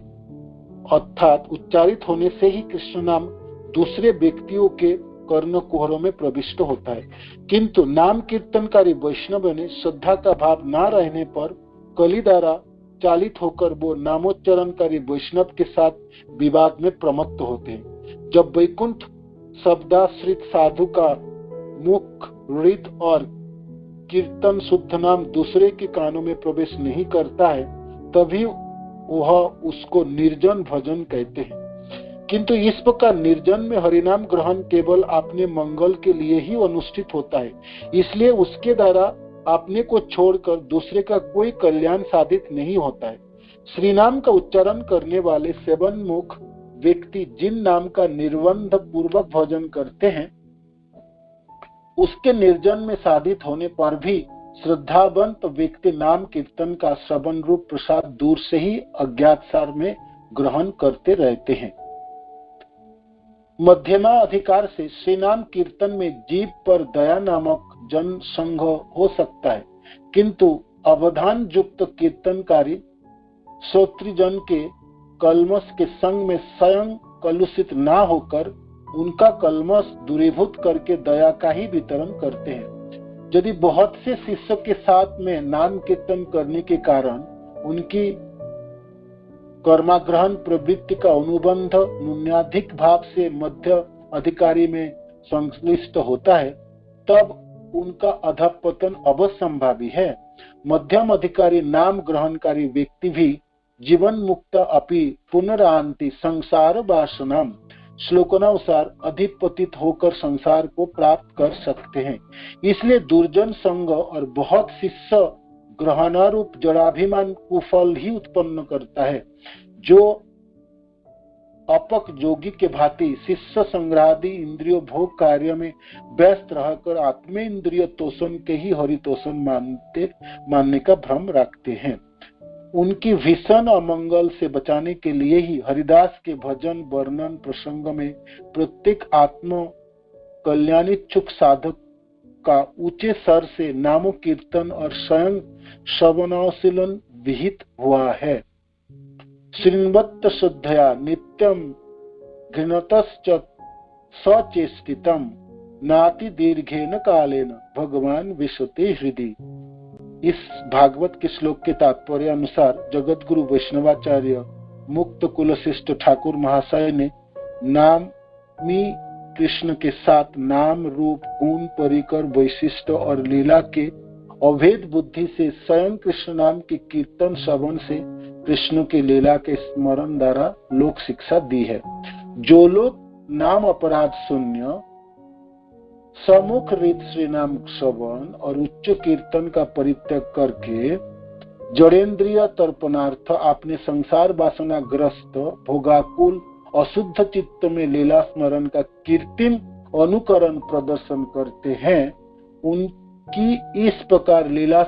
अर्थात उच्चारित होने से ही कृष्ण नाम दूसरे व्यक्तियों के कर्ण कुहरों में प्रविष्ट होता है, किंतु नाम कीर्तनकारी वैष्णव ने श्रद्धा का भाव न रहने पर कली द्वारा चालित होकर वो नामोच्चारणकारी वैष्णव के साथ विवाद में प्रमत्त होते हैं। जब वैकुंठ शब्दाश्रित साधु का मुख ऋत और कीर्तन शुद्ध नाम दूसरे के कानों में प्रवेश नहीं करता है, तभी वह उसको निर्जन भजन कहते हैं। किंतु इस प्रकार निर्जन में हरिनाम ग्रहण केवल अपने मंगल के लिए ही अनुष्ठित होता है, इसलिए उसके द्वारा अपने को छोड़कर दूसरे का कोई कल्याण साधित नहीं होता है। श्री नाम का उच्चारण करने वाले सेवन मुख व्यक्ति जिन नाम का निर्बंध पूर्वक भजन करते हैं, उसके निर्जन में साधित होने पर भी श्रद्धावंत व्यक्ति नाम कीर्तन का श्रवण रूप प्रसाद दूर से ही अज्ञात सार में ग्रहण करते रहते हैं। मध्यमा अधिकार से श्री नाम कीर्तन में जीव पर दया नामक जन संग हो सकता है, किंतु अवधान युक्त कीर्तनकारी श्रोतृजन के कलमश के संग में स्वयं कलुषित ना होकर उनका कलमश दूरीभूत करके दया का ही वितरण करते हैं। यदि बहुत से शिष्यों के साथ में नाम कीर्तन करने के कारण उनकी कर्माग्रहण प्रवृत्ति का अनुबंध न्यूनाधिक भाव से मध्य अधिकारी में संश्लिष्ट होता है, तब उनका अधपतन अवश्यंभावी है। मध्यम अधिकारी नाम ग्रहणकारी व्यक्ति भी जीवन मुक्त अपि पुनरांति संसार वासनाम श्लोकानुसार अधिपतित होकर संसार को प्राप्त कर सकते हैं। इसलिए दुर्जन संग और बहुत शिष्य ग्रहणारूप जड़ाभिमान कुफल ही उत्पन्न करता है, जो अपक जोगी के भांति शिष्य संग्रहादि इंद्रियों भोग कार्य में व्यस्त रहकर आत्मेंद्रिय तोषण के ही हरितोषण मानने का भ्रम रखते हैं। उनकी भीषण अमंगल से बचाने के लिए ही हरिदास के भजन वर्णन प्रसंग में प्रत्येक आत्म कल्याणिच्छुक साधक का ऊंचे स्वर से नामो कीर्तन और स्वयं श्रवणाशीलन विहित हुआ है। श्रृण्वत श्रद्धया नित्यम घृणतश्च सचेष्टितम नाति दीर्घेन कालेन भगवान विशते हृदि। इस भागवत के श्लोक के तात्पर्य अनुसार जगत गुरु वैष्णवाचार्य मुक्त कुलशिष्ट ठाकुर महाशय ने नामी कृष्ण के साथ नाम रूप गुण परिकर वैशिष्ट और लीला के अभेद बुद्धि से स्वयं कृष्ण नाम के कीर्तन श्रवण से कृष्ण की लीला के स्मरण द्वारा लोक शिक्षा दी है। जो लोग नाम अपराध शून्य सम्मुख रीत श्री नाम श्रवण और उच्च कीर्तन का परित्याग करके जड़ेंद्रिय तर्पणार्थ अपने संसार वासना ग्रस्त भोगाकुल अशुद्ध चित्त में लीला स्मरण का कीर्तिम अनुकरण प्रदर्शन करते हैं, उनकी इस प्रकार लीला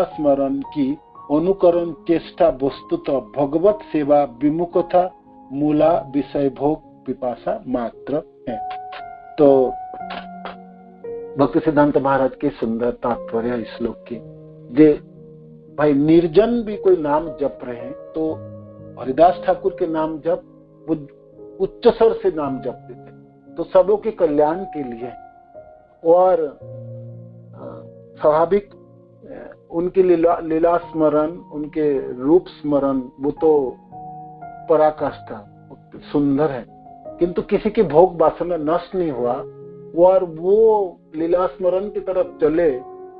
स्मरण की अनुकरण चेष्टा वस्तुतः भगवत सेवा विमुखता मूला विषय भोग पिपासा मात्र है। तो भक्ति सिद्धांत महाराज के सुंदर तात्पर्य इस श्लोक की, जे भाई निर्जन भी कोई नाम जप रहे हैं तो हरिदास ठाकुर के नाम जप उच्च स्वर से नाम जपते थे तो सबों के कल्याण के लिए, और स्वाभाविक उनकी लीला स्मरण उनके रूप स्मरण वो तो पराकाष्ठा सुंदर है, किंतु किसी की भोग वासना नष्ट नहीं हुआ और वो लीला स्मरण की तरफ चले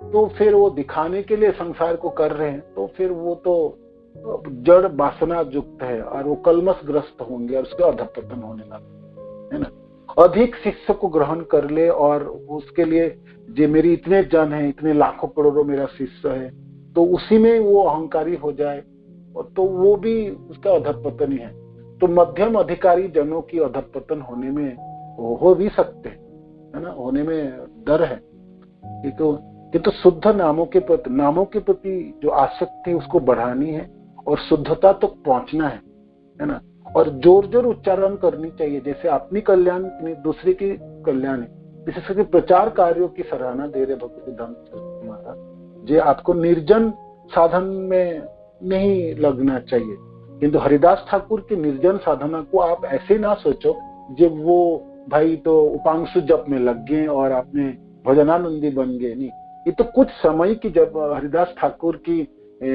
तो फिर वो दिखाने के लिए संसार को कर रहे हैं, तो फिर वो तो जड़ वासना युक्त है और वो कलमशग्रस्त होंगे और उसका अधपतन होने लगा है ना। अधिक शिष्य को ग्रहण कर ले और उसके लिए जे मेरी इतने जन है, इतने लाखों करोड़ों मेरा शिष्य है, तो उसी में वो अहंकारी हो जाए और तो वो भी उसका अधपतन ही है। तो मध्यम अधिकारी जनों की अधपतन होने में हो भी सकते है ना, होने में डर है। तो शुद्ध नामों के प्रति जो आसक्ति उसको बढ़ानी है और शुद्धता तक पहुंचना है ना, और जोर जोर उच्चारण करनी चाहिए, जैसे अपनी कल्याण नहीं दूसरे की कल्याण है। विशेष करके प्रचार कार्यों की सराहना दे रहे भक्ति सिद्धांत महाराज, जे आपको निर्जन साधन में नहीं लगना चाहिए, किंतु हरिदास ठाकुर की निर्जन साधना को आप ऐसे ना सोचो जब वो भाई तो उपांशु जप में लग गए और आपने भजनानंदी बन गए। नहीं, ये तो कुछ समय की जब हरिदास ठाकुर की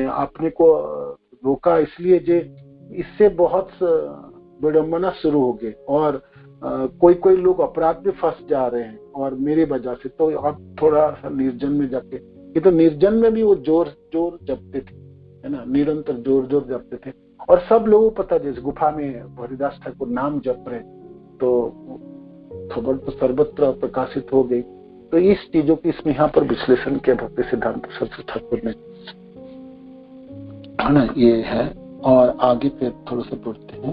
अपने को रोका, इसलिए जे इससे बहुत विडंबना शुरू हो गई और कोई लोग अपराध में फंस जा रहे हैं और मेरे वजह से, तो अब थोड़ा सा निर्जन में जाके, ये तो निर्जन में भी वो जोर जोर जपते थे है ना, निरंतर जोर जोर जपते थे और सब लोगों को पता, जिस गुफा में हरिदास ठाकुर नाम जप रहे तो खबर तो सर्वत्र प्रकाशित हो गई। तो इस चीजों की इसमें यहाँ पर विश्लेषण किया भक्ति सिद्धांत सरस्वती ठाकुर ने है ना, ये है। और आगे पे थोड़ा सा पढ़ते हैं।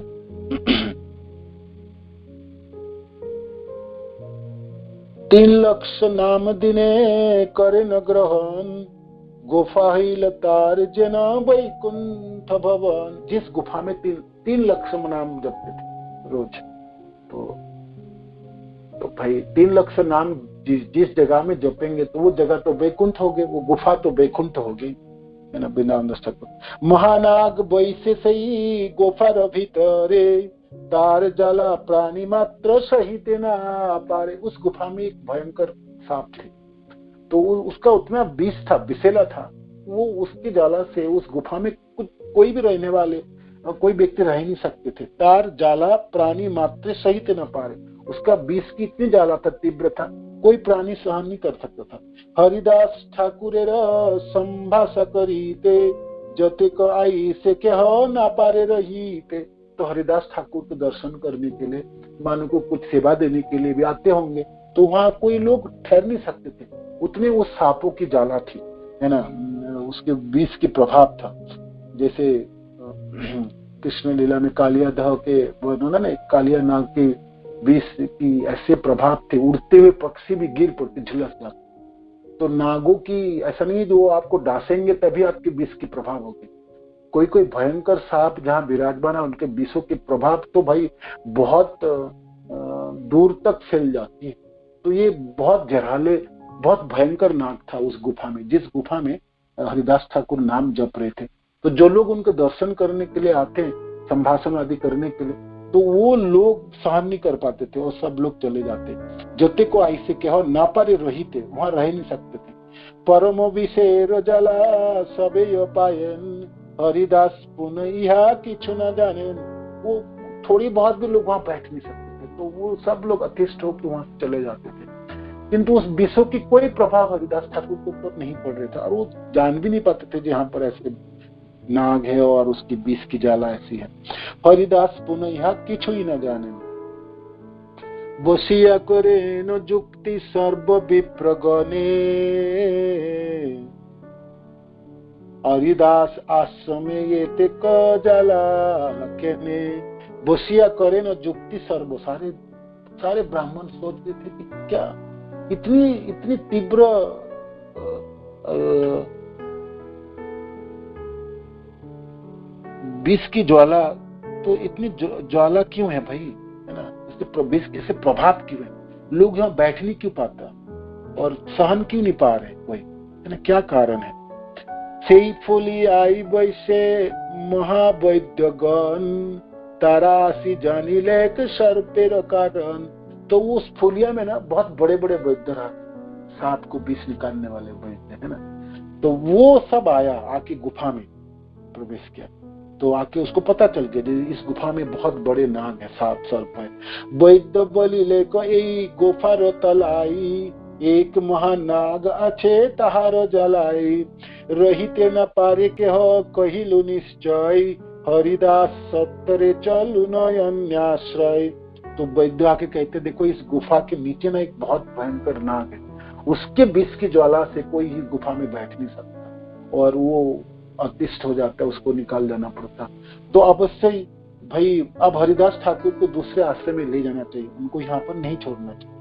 3 लाख नाम दिने करे न ग्रहण गुफा ही लतार जना वैकुंठ भवन। जिस गुफा में 3 लाख नाम जपते थे रोज, तो भाई 3 लाख नाम जिस जगह में जपेंगे तो वो जगह तो वैकुंठ हो गई, वो गुफा तो वैकुंठ हो गई है ना। बिना महानाग वैसे सही गोफार भीतरे तार जला प्राणी मात्र सहित ना पारे। उस गुफा में एक भयंकर सांप थे, तो उसका उतना विष था, विषैला था, वो उसकी जाला से उस गुफा में कोई भी रहने वाले कोई व्यक्ति रह नहीं सकते थे। तार जाला प्राणी मात्र सहित न पारे, उसका विष की इतनी जाला था, तीव्र था, कोई प्राणी सहन नहीं कर सकता था। हरिदास ठाकुर संभाषा करीते जते को आई से कह ना पारे रहीते। तो हरिदास ठाकुर के दर्शन करने के लिए, मानो को कुछ सेवा देने के लिए भी आते होंगे, तो वहां कोई लोग ठहर नहीं सकते थे, उतने वो सांपों की जाला थी है ना, उसके विष की प्रभाव था। जैसे कृष्ण लीला में कालिया दह के वर्णन है, कालिया नाग की विष की ऐसे प्रभाव थे, उड़ते हुए पक्षी भी गिर पड़ते झुलस जाते। तो नागों की ऐसा नहीं जो आपको डांसेंगे तभी आपके विष की प्रभाव होगी, कोई भयंकर सांप जहाँ विराजमान है उनके विषों के प्रभाव तो भाई बहुत दूर तक फैल जाती है। तो ये बहुत जहराले, बहुत भयंकर नाग था उस गुफा में, जिस गुफा में हरिदास ठाकुर नाम जप रहे थे। तो जो लोग उनके दर्शन करने के लिए आते हैं, संभाषण आदि करने के लिए, तो वो लोग सहन नहीं कर पाते थे, वो सब लोग चले जाते। जते को आई से कहो ना पारे रही थे, वहां रह नहीं सकते थे। परम विषेर जला सबे पायन हरिदास पुनः यह किछु न जाने। वो थोड़ी बहुत भी लोग वहां बैठ नहीं सकते थे, तो वो सब लोग अतिष्ठ होकर वहां चले जाते थे। किंतु उस विषयों की कोई प्रभाव हरिदास ठाकुर के ऊपर नहीं पड़ रहा था और वो जान भी नहीं पाते थे यहाँ पर ऐसे नाग है और उसकी विष की ज्वाला ऐसी है। हरिदास पुनः यह किछु ही न जाने, बसिया करे न जुक्ति सर्व विप्रगणे, हरिदास आश्रमे ये ते क जाला केने। बसिया करे न जुक्ति सर्व, सारे सारे ब्राह्मण सोचते थे कि क्या इतनी इतनी तीव्र विष की ज्वाला, तो इतनी ज्वाला क्यों है भाई, है ना, इससे प्रभाव क्यों है, लोग यहाँ बैठ नहीं क्यों पाता और सहन क्यों नहीं पा रहे कोई, है ना, क्या कारण है। सेई फुली आई वैसे महावैद्यगण, तारासी जानी लेक सर्पेर कारण। तो उस फुलिया में ना बहुत बड़े बड़े वैद्य रहा, सांप को विष निकालने वाले वैद्य, है ना, तो वो सब आया, आके गुफा में प्रवेश किया। तो आके उसको पता चल गया इस गुफा में बहुत बड़े नाग है, सांप सर्प है। वैद्य बलि लेकर ए गुफार तलाई, एक महानाग अच्छे तहार जलाई। रहिते न पारे के हो कहिलु निश्चय, हरिदास सत्तरे चलु नयन्याश्रय। तो वैद्य आके कहते देखो इस गुफा के नीचे ना एक बहुत भयंकर नाग है, उसके विष की ज्वाला से कोई ही गुफा में बैठ नहीं सकता और वो अतिष्ठ हो जाता है, उसको निकाल जाना पड़ता। तो अवश्य ही भाई अब हरिदास ठाकुर को दूसरे आश्रम में ले जाना चाहिए, उनको यहाँ पर नहीं छोड़ना चाहिए।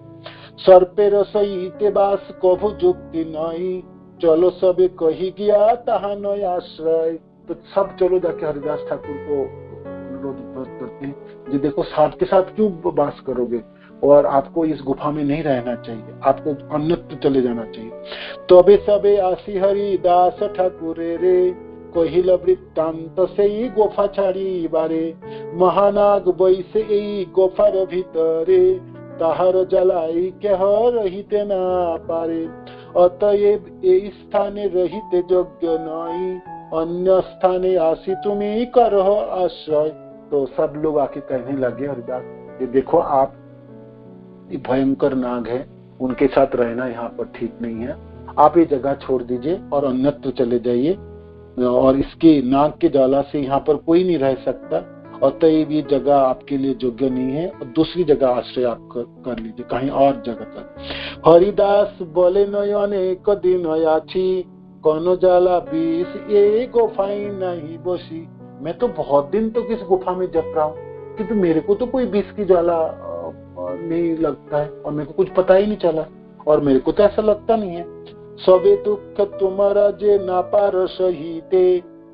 सर्पे रसई ते बास कभु जुक्ति नई, चलो सबे कही गया तहा नय आश्रय। तो सब चलो जाके हरिदास ठाकुर को अनुरोध करते हैं जी देखो सांप के साथ क्यों वास करोगे और आपको इस गुफा में नहीं रहना चाहिए, आपको अन्यत्र चले जाना चाहिए। तो अबे सबे आसी हरिदास ठाकुर रे, कहिल वृत्तांत से गोफा छाड़ी बारे। महानाग बैसे ए गोफार भीतरे, ताहार जलाई के रहिते ना पारे। अतएव ए स्थाने रहिते योग्य नई, अन्य स्थाने आसी तुम्ही करहो आश्रय। तो सब लोग आके कहने लगे हरिदास ये देखो आप भयंकर नाग है, उनके साथ रहना यहाँ पर ठीक नहीं है, आप ये जगह छोड़ दीजिए और अन्यत्र चले जाइए, और इसके नाग के ज्वाला से यहाँ पर कोई नहीं रह सकता, अतएव ये जगह आपके लिए योग्य नहीं है और दूसरी जगह आश्रय आप कर लीजिए, कहीं और जगह पर। हरिदास बोले अनेक दिन आछी, कौनो जाला विष ये गुफाई नहीं बसी। मैं तो बहुत दिन तो किस गुफा में जप रहा हूँ किंतु मेरे को तो कोई विष की ज्वाला नहीं लगता है और मेरे को कुछ पता ही नहीं चला और मेरे को तो ऐसा लगता नहीं है। सबे दुख तुम्हारा जे नापार सहीते,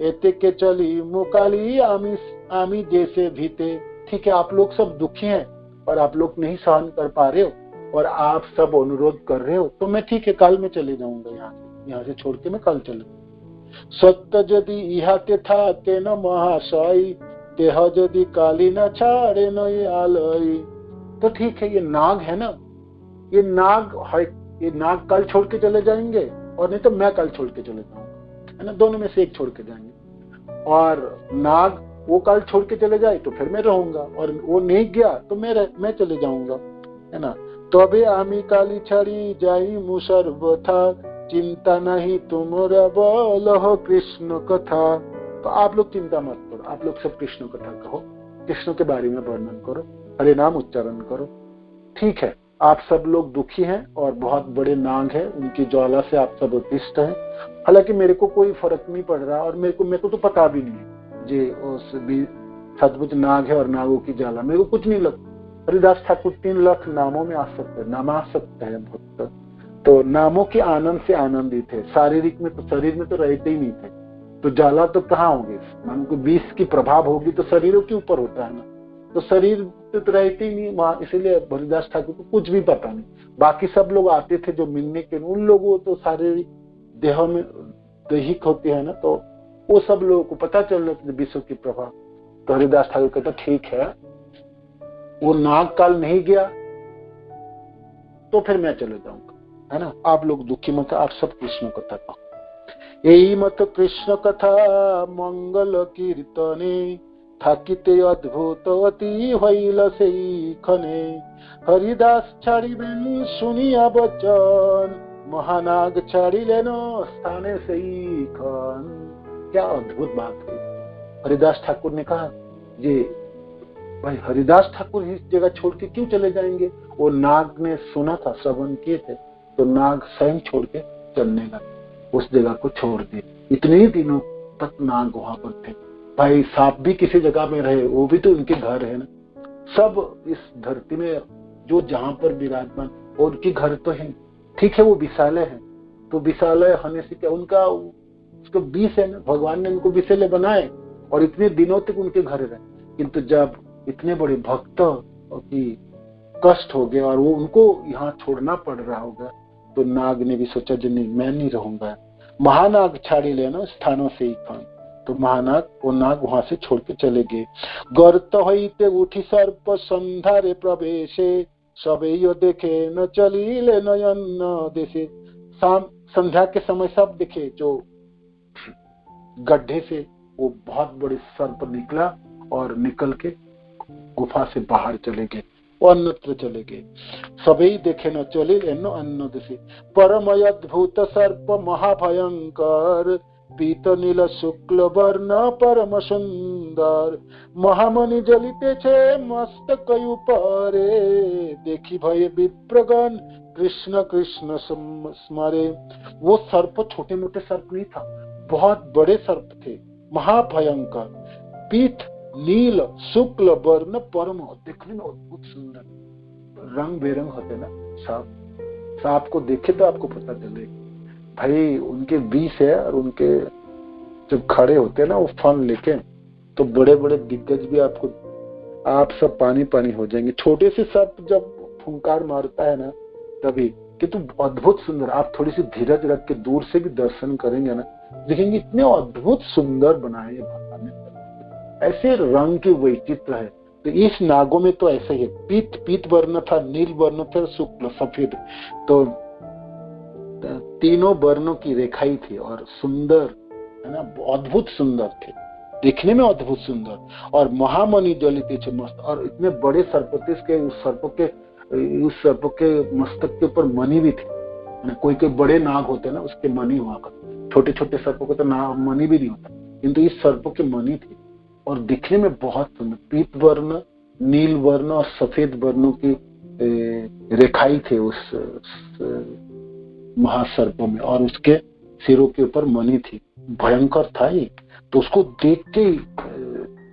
एते के चली मुकाली आमी जैसे भीते। ठीक है आप लोग सब दुखी हैं और आप लोग नहीं सहन कर पा रहे हो और आप सब अनुरोध कर रहे हो, तो मैं ठीक है कल में चले जाऊंगा, यहाँ से छोड़ के मैं कल चले। सत्य यदि इहाते था ते न महाशय, तेह यदि काली न छाड़े न आलय। तो ठीक है ये नाग है ना, ये नाग कल छोड़ के चले जाएंगे और नहीं तो मैं कल छोड़ के चले जाऊंगा, है ना, दोनों में से एक छोड़ के जाएंगे। और नाग वो कल छोड़ के चले जाए तो फिर मैं रहूंगा और वो नहीं गया तो मैं चले जाऊंगा, है ना। तो अभी आमी काली छड़ी जाई मुसर बथा, चिंता नहीं तुमरा बोलो कृष्ण कथा। तो आप लोग चिंता मत करो, आप लोग सब कृष्ण कथा कहो, कृष्ण के बारे में वर्णन करो, हरे नाम उच्चारण करो। ठीक है आप सब लोग दुखी हैं और बहुत बड़े नाग हैं, उनकी ज्वाला से आप सब अतिष्ठ हैं। हालांकि मेरे को कोई फर्क नहीं पड़ रहा और मेरे को तो पता भी नहीं है जे उस भी सचमुच नाग है और नागों की ज्वाला, मेरे को कुछ नहीं लगता। हरिदास ठाकुर 3 लाख नामों में आ सकते हैं, नामा सकते हैं भक्त, तो नामों के आनंद से आनंदित है। शारीरिक में तो शरीर में तो रहते ही नहीं थे, तो ज्वाला तो कहाँ होगी, उनको विष की प्रभाव होगी तो शरीरों के ऊपर होता है ना, तो शरीर तो रहते ही नहीं वहां, इसीलिए हरिदास ठाकुर को कुछ भी पता नहीं। बाकी सब लोग आते थे जो मिलने के, उन लोगों तो शारीरिक देह में दैहिक होते हैं ना, तो वो सब लोगों को पता चल रहा था विश्व की प्रभाव। तो हरिदास ठाकुर कहते ठीक है वो नाग काल नहीं गया तो फिर मैं चले जाऊंगा, है ना, आप लोग दुखी मत, आप सब कृष्ण कथा कहो। यही मत कृष्ण कथा मंगल कीर्तने, থাকিতে অদ্ভুত অতি হইল সেইখানে। হরিদাস ছাড়িবেন শুনিয়া বচন, মহানাগ ছাড়িলেন স্থানে সেইখান। क्या अद्भुत बात है। हरिदास ठाकुर ने कहा, ये भाई हरिदास ठाकुर इस जगह छोड़ के क्यों चले जाएंगे। वो नाग ने सुना था, श्रवण किए थे, तो नाग स्वयं छोड़ के चलने लगे, उस जगह को छोड़ दिए। इतने ही दिनों तक नाग वहां पर थे। भाई सांप भी किसी जगह में रहे, वो भी तो उनके घर है ना। सब इस धरती में जो जहां पर विराजमान, उनके घर तो है, ठीक है वो विशालय है, तो विशालय होने से क्या, उनका उसको विष है ना, भगवान ने उनको विषैले बनाए और इतने दिनों तक उनके घर रहे। किंतु जब इतने बड़े भक्त की कष्ट हो गए और वो उनको यहाँ छोड़ना पड़ रहा होगा, तो नाग ने भी सोचा जो नहीं, मैं नहीं रहूंगा, महानाग छाड़ी लेना स्थानों से ही खान। तो महानाग, वो नाग वहां से छोड़ के चले गए। गर्त हईते उठी सर्प संधारे प्रवेशे, सबैयो देखे न चलिले नयन देशे। शाम संध्या के समय सब देखे, जो गड्ढे से वो बहुत बड़े सर्प निकला और निकल के गुफा से बाहर चले गए, वो अन्यत्र चले गए। सभी देखे न चले न अन्न दिशे। परम अद्भुत सर्प महाभयंकर, पीत नील शुक्ल वर्ण परम सुंदर। महामणि जलिते छे मस्तक ऊपरे, देखी भय विप्रगण कृष्ण कृष्ण स्मरे। वो सर्प छोटे मोटे सर्प नहीं था, बहुत बड़े सर्प थे, महाभयंकर, पीठ नील शुक्ल वर्ण परम, देखने में अद्भुत सुंदर, रंग बेरंग होते ना सांप। सांप को देखे तो आपको पता चले भाई उनके विष है, और उनके जब खड़े होते हैं ना वो फन लेके, तो बड़े बड़े दिग्गज भी आपको, आप सब पानी पानी हो जाएंगे। छोटे से सर्प जब फुंकार मारता है ना तभी, किंतु अद्भुत सुंदर। आप थोड़ी सी धीरज रख के दूर से भी दर्शन करेंगे ना, देखेंगे इतने अद्भुत सुंदर बनाए भगवान ने, ऐसे रंग के वैचित्र है। तो इस नागों में तो ऐसा ही है, पीत वर्ण था, नील वर्ण था, शुक्ल सफेद, तो तीनों वर्णों की रेखाई थी और सुंदर है ना, अद्भुत सुंदर थे, देखने में अद्भुत सुंदर। और महामणि जलिते थे मस्त, और इतने बड़े सर्प थे, उस सर्प के मस्तक के ऊपर मणि भी थे। कोई कोई बड़े नाग होते ना उसके मणि हुआ कर, छोटे छोटे सर्पों के तो मणि भी नहीं होता, किंतु इस सर्पों के मणि थे और दिखने में बहुत सुंदर। पीत वर्ण, नील वर्ण और सफेद वर्णों की रेखाई थे उस महासर्पों में, और उसके सिरों के ऊपर मणि थी, भयंकर था ये। तो उसको देख के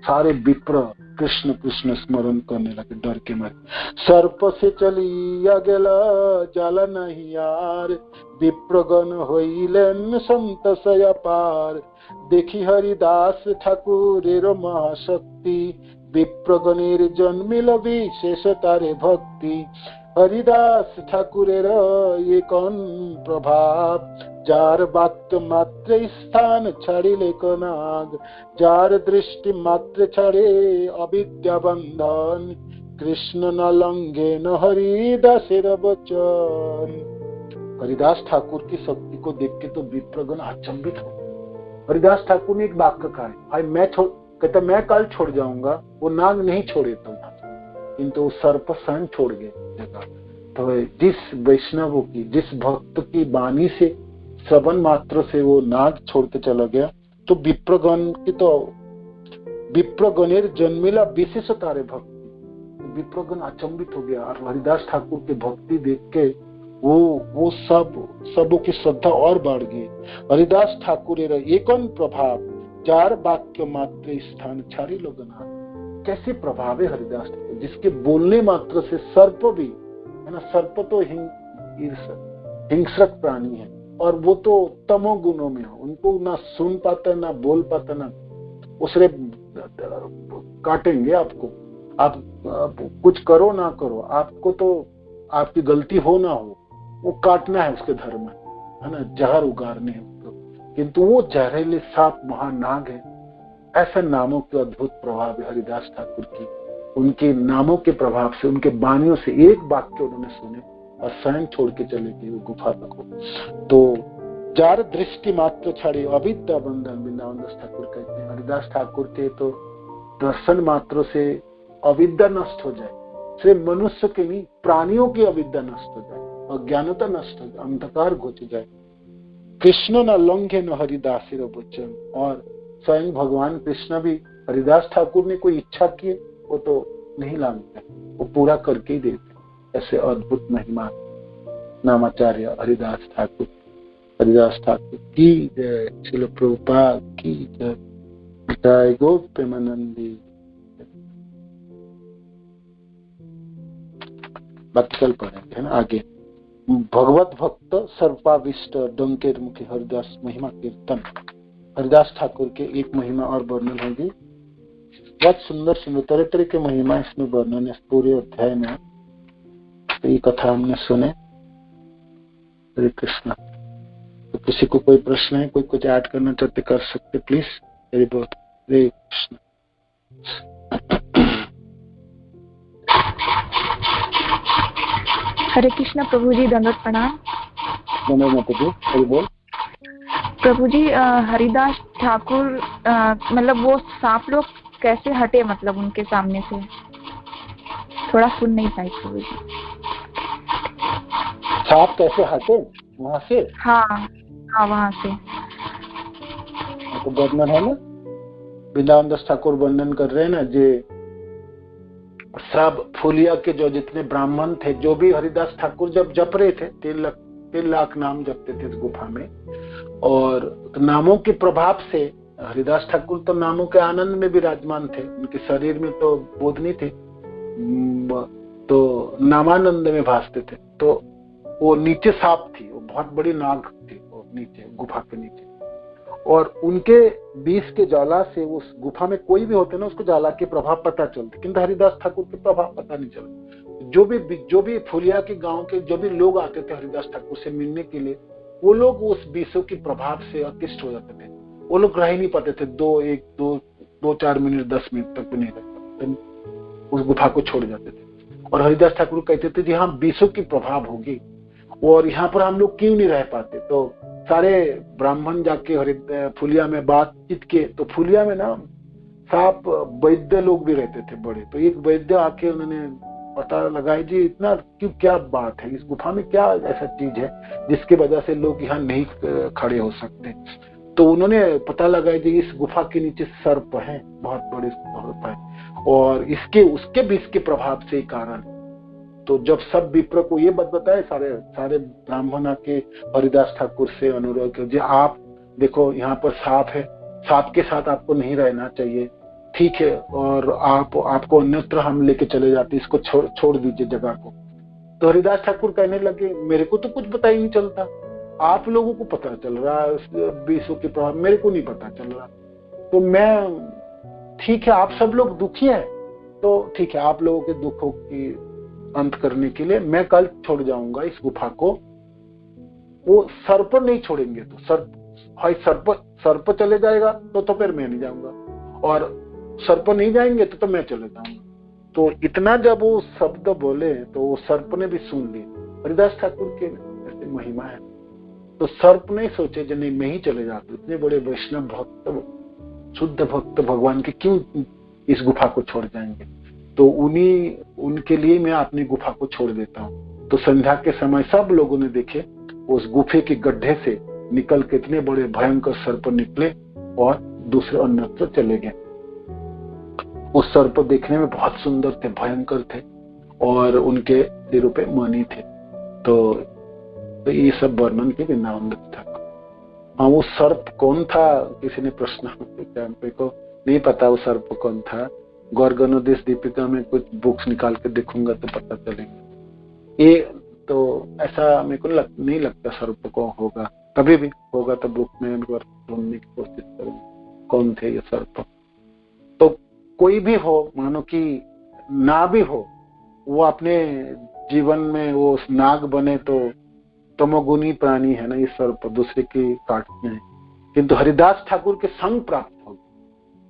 सारे विप्र कृष्ण कृष्ण स्मरण करने लगे डर के मारे। सर्प से चलिया गेला जाला नहीं यार, विप्रगण होइलेन संतस अपार। देखी हरिदास ठाकुरेर महाशक्ति, विप्रगणेर जन्मिल विशेष तारे भक्ति। हरिदास ठाकुरेर एकन प्रभाव, जार वाक्य मात्र स्थान छाड़िले कनाग। जार दृष्टि मात्र छाड़े अविद्या बंधन, कृष्ण न लंघे न हरिदासेर वचन। हरिदास ठाकुर की शक्ति को देख के तो विप्रगण अचंभित हो। हरिदास ठाकुर ने एक वाक्य कहा, भाई कहता मैं कल छोड़ जाऊंगा, वो नाग नहीं छोड़े तो, किंतु सर्प स्वयं छोड़ गए जगह। तो जिस वैष्णव की, जिस भक्त की वाणी से, श्रवण मात्र से वो नाग छोड़ के चला गया, तो विप्रगण की तो विप्रगणेर जन्मिला विशेष तारे भक्ति। विप्रगण अचंभित हो गया और हरिदास ठाकुर की भक्ति देख के वो सबों की श्रद्धा और बढ़ गई। हरिदास ठाकुर एकन प्रभाव, जार वाक्य मात्र स्थान छाड़ी लोगना। कैसे प्रभाव है हरिदास ठाकुर, जिसके बोलने मात्र से सर्प भी है ना, सर्प तो हिंसक प्राणी है और वो तो तमो गुणों में हो, उनको ना सुन पाता ना बोल पाता, ना उसने काटेंगे आपको। आप कुछ करो ना करो, आपको तो आपकी गलती हो ना हो, वो काटना है उसके धर्म है ना, जहर उगारने हैं। किंतु वो जहरीले सांप महानाग है। ऐसे नामों के अद्भुत प्रभाव है हरिदास ठाकुर की। उनके नामों के प्रभाव से, उनके वाणियों से एक वाक्य उन्होंने सुने और स्वयं छोड़ के चले गए गुफा तक। तो जार दृष्टि मात्र छाड़ी अविद्या बंधन, वृंदावनदास ठाकुर कहते हैं हरिदास ठाकुर के तो दर्शन मात्र से अविद्या नष्ट हो जाए, सिर्फ मनुष्य के नहीं प्राणियों की अविद्या नष्ट हो जाए, अज्ञानता नष्ट हो जाए, अंधकार घुच जाए। कृष्ण न लंघे न हरिदासिर वचन। और स्वयं भगवान कृष्ण भी, हरिदास ठाकुर ने कोई इच्छा की वो तो नहीं लांघते, वो पूरा करके ही देते। ऐसे अद्भुत महिमा नामाचार्य हरिदास ठाकुर। हरिदास ठाकुर की जय। श्रील प्रभुपाद की जय। जय गो प्रेमानंदी। बाकी कल पढ़ेंगे, है ना आगे। भगवत भक्त सर्पाविष्ट डंकेर मुखी हरिदास महिमा कीर्तन। हरिदास ठाकुर के एक महिमा और वर्णन होगी। बहुत सुंदर सुंदर तरह तरह के महिमा इसमें वर्णन है पूरे अध्याय में। तो ये कथा हमने सुने। हरे कृष्ण। तो किसी को कोई प्रश्न है, कोई कुछ ऐड करना चाहते कर सकते प्लीज। हरे बोल। हरे कृष्ण। हरे कृष्ण प्रभु जी, दंडवत प्रणाम। हरे बोल। प्रभु जी, हरिदास ठाकुर मतलब वो सांप लोग कैसे हटे, मतलब उनके सामने से? थोड़ा सुन नहीं पाई प्रभु जी। सांप कैसे हटे वहां से? हाँ हाँ, वहां से तो वर्णन है ना, वृंदावन दास ठाकुर वर्णन कर रहे हैं ना, जे सब फूलिया के जो जितने ब्राह्मण थे, जो भी हरिदास ठाकुर जब जप रहे थे, 3 लाख नाम जपते थे इस गुफा में। और नामों के प्रभाव से हरिदास ठाकुर तो नामों के आनंद में विराजमान थे, उनके शरीर में तो बोध नहीं थे, तो नामानंद में भासते थे। तो वो नीचे सांप थी, वो बहुत बड़ी नाग थी, वो नीचे गुफा के नीचे। और उनके विष के ज्वाला से उस गुफा में कोई भी होते ना, उसको ज्वाला के प्रभाव पता चलते, किंतु हरिदास ठाकुर के प्रभाव पता नहीं चलते। जो भी फुलिया के गांव के जो भी लोग आते थे हरिदास ठाकुर से मिलने के लिए, वो लोग उस विषों के प्रभाव से अतिष्ठ हो जाते थे। वो लोग रह ही नहीं पाते थे, 2-4 मिनट 10 मिनट तक भी नहीं रह पाते, उस गुफा को छोड़ जाते थे। और हरिदास ठाकुर कहते थे जी हाँ, विषों की प्रभाव होगी और यहाँ पर हम लोग क्यों नहीं रह पाते। तो सारे ब्राह्मण जाके फुलिया में बातचीत किए, तो फुलिया में ना सांप वैद्य लोग भी रहते थे बड़े। तो एक वैद्य आके उन्होंने पता लगाया जी इतना क्यों, क्या बात है, इस गुफा में क्या ऐसा चीज है जिसकी वजह से लोग यहाँ नहीं खड़े हो सकते। तो उन्होंने पता लगाया जी इस गुफा के नीचे सर्प है, बहुत बड़े सर्प है, और उसके विष के प्रभाव से कारण। तो जब सब विप्र को ये बात बताए, सारे ब्राह्मण आके हरिदास ठाकुर से अनुरोध किया, जी आप देखो यहाँ पर सांप है, सांप के साथ आपको नहीं रहना चाहिए, ठीक है, और आपको अन्यत्र हम लेके चले जाते, इसको छोड़ दीजिए जगह को। तो हरिदास ठाकुर कहने लगे मेरे को तो कुछ पता ही नहीं चलता, आप लोगों को पता चल रहा है विषयों के प्रभाव, मेरे को नहीं पता चल रहा। तो मैं, ठीक है आप सब लोग दुखी है, तो ठीक है आप लोगों के दुखों की अंत करने के लिए मैं कल छोड़ जाऊंगा इस गुफा को। वो सर्प नहीं छोड़ेंगे तो सर्प चले जाएगा तो फिर मैं नहीं जाऊंगा, और सर्प नहीं जाएंगे तो मैं चले जाऊंगा। तो इतना जब वो शब्द बोले तो वो सर्प ने भी सुन लिया। हरिदास ठाकुर के ऐसे महिमा है। तो सर्प नहीं सोचे जो नहीं मैं ही चले जाते, इतने बड़े वैष्णव भक्त, शुद्ध भक्त भगवान के क्यों इस गुफा को छोड़ जाएंगे। तो उनके लिए मैं अपनी गुफा को छोड़ देता हूँ। तो संध्या के समय सब लोगों ने देखे उस गुफे के गड्ढे से निकल के इतने बड़े भयंकर सर्प निकले और दूसरे अन्यत्र चले गए। वो सर्प देखने में बहुत सुंदर थे, भयंकर थे, और उनके सिरों पे मणि थे। तो ये सब वर्णन के वृंदावन था। हाँ, वो सर्प कौन था, किसी ने प्रश्न पूछा, मेरे को नहीं पता वो सर्प कौन था। गौरगणोदेश दीपिका में कुछ बुक्स निकाल के देखूंगा तो पता चलेगा। ये तो ऐसा मेरे को नहीं लगता सर्प को होगा, कभी भी होगा तो बुक में ढूंढने की कोशिश करूंगा कौन थे ये सर्प। तो कोई भी हो, मानो कि ना भी हो, वो अपने जीवन में वो नाग बने तो तमोगुणी प्राणी है ना ये सर्प, दूसरे की काटते हैं, किंतु हरिदास ठाकुर के संग प्राप्त हो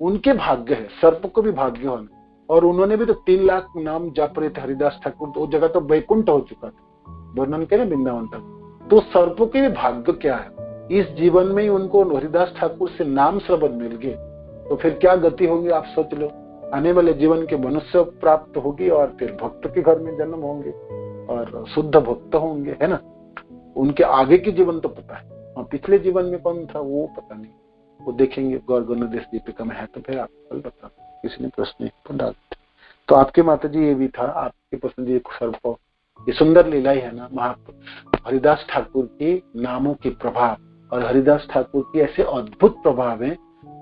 उनके भाग्य है, सर्प को भी भाग्य होना। और उन्होंने भी तो 3 लाख नाम जप रहे थे हरिदास ठाकुर, तो वो जगह तो वैकुंठ हो चुका था, वर्णन के ना वृंदावन तक। तो सर्पों के भी भाग्य क्या है, इस जीवन में ही उनको हरिदास ठाकुर से नाम श्रवण मिल गए, तो फिर क्या गति होगी आप सोच लो। आने वाले जीवन के मनुष्य प्राप्त होगी और फिर भक्त के घर में जन्म होंगे और शुद्ध भक्त होंगे, है ना। उनके आगे की जीवन तो पता है, हाँ, पिछले जीवन में कौन था वो पता नहीं, वो देखेंगे गौर गणदेश दीपिका में है तो फिर आपको कल बता, किसी ने प्रश्न तो डाल। तो आपके माता जी ये भी था, आपके पसंदीदा सर्प, ये सुंदर लीला ही है ना। हरिदास ठाकुर के नामों के प्रभाव और हरिदास ठाकुर की ऐसे अद्भुत प्रभाव हैं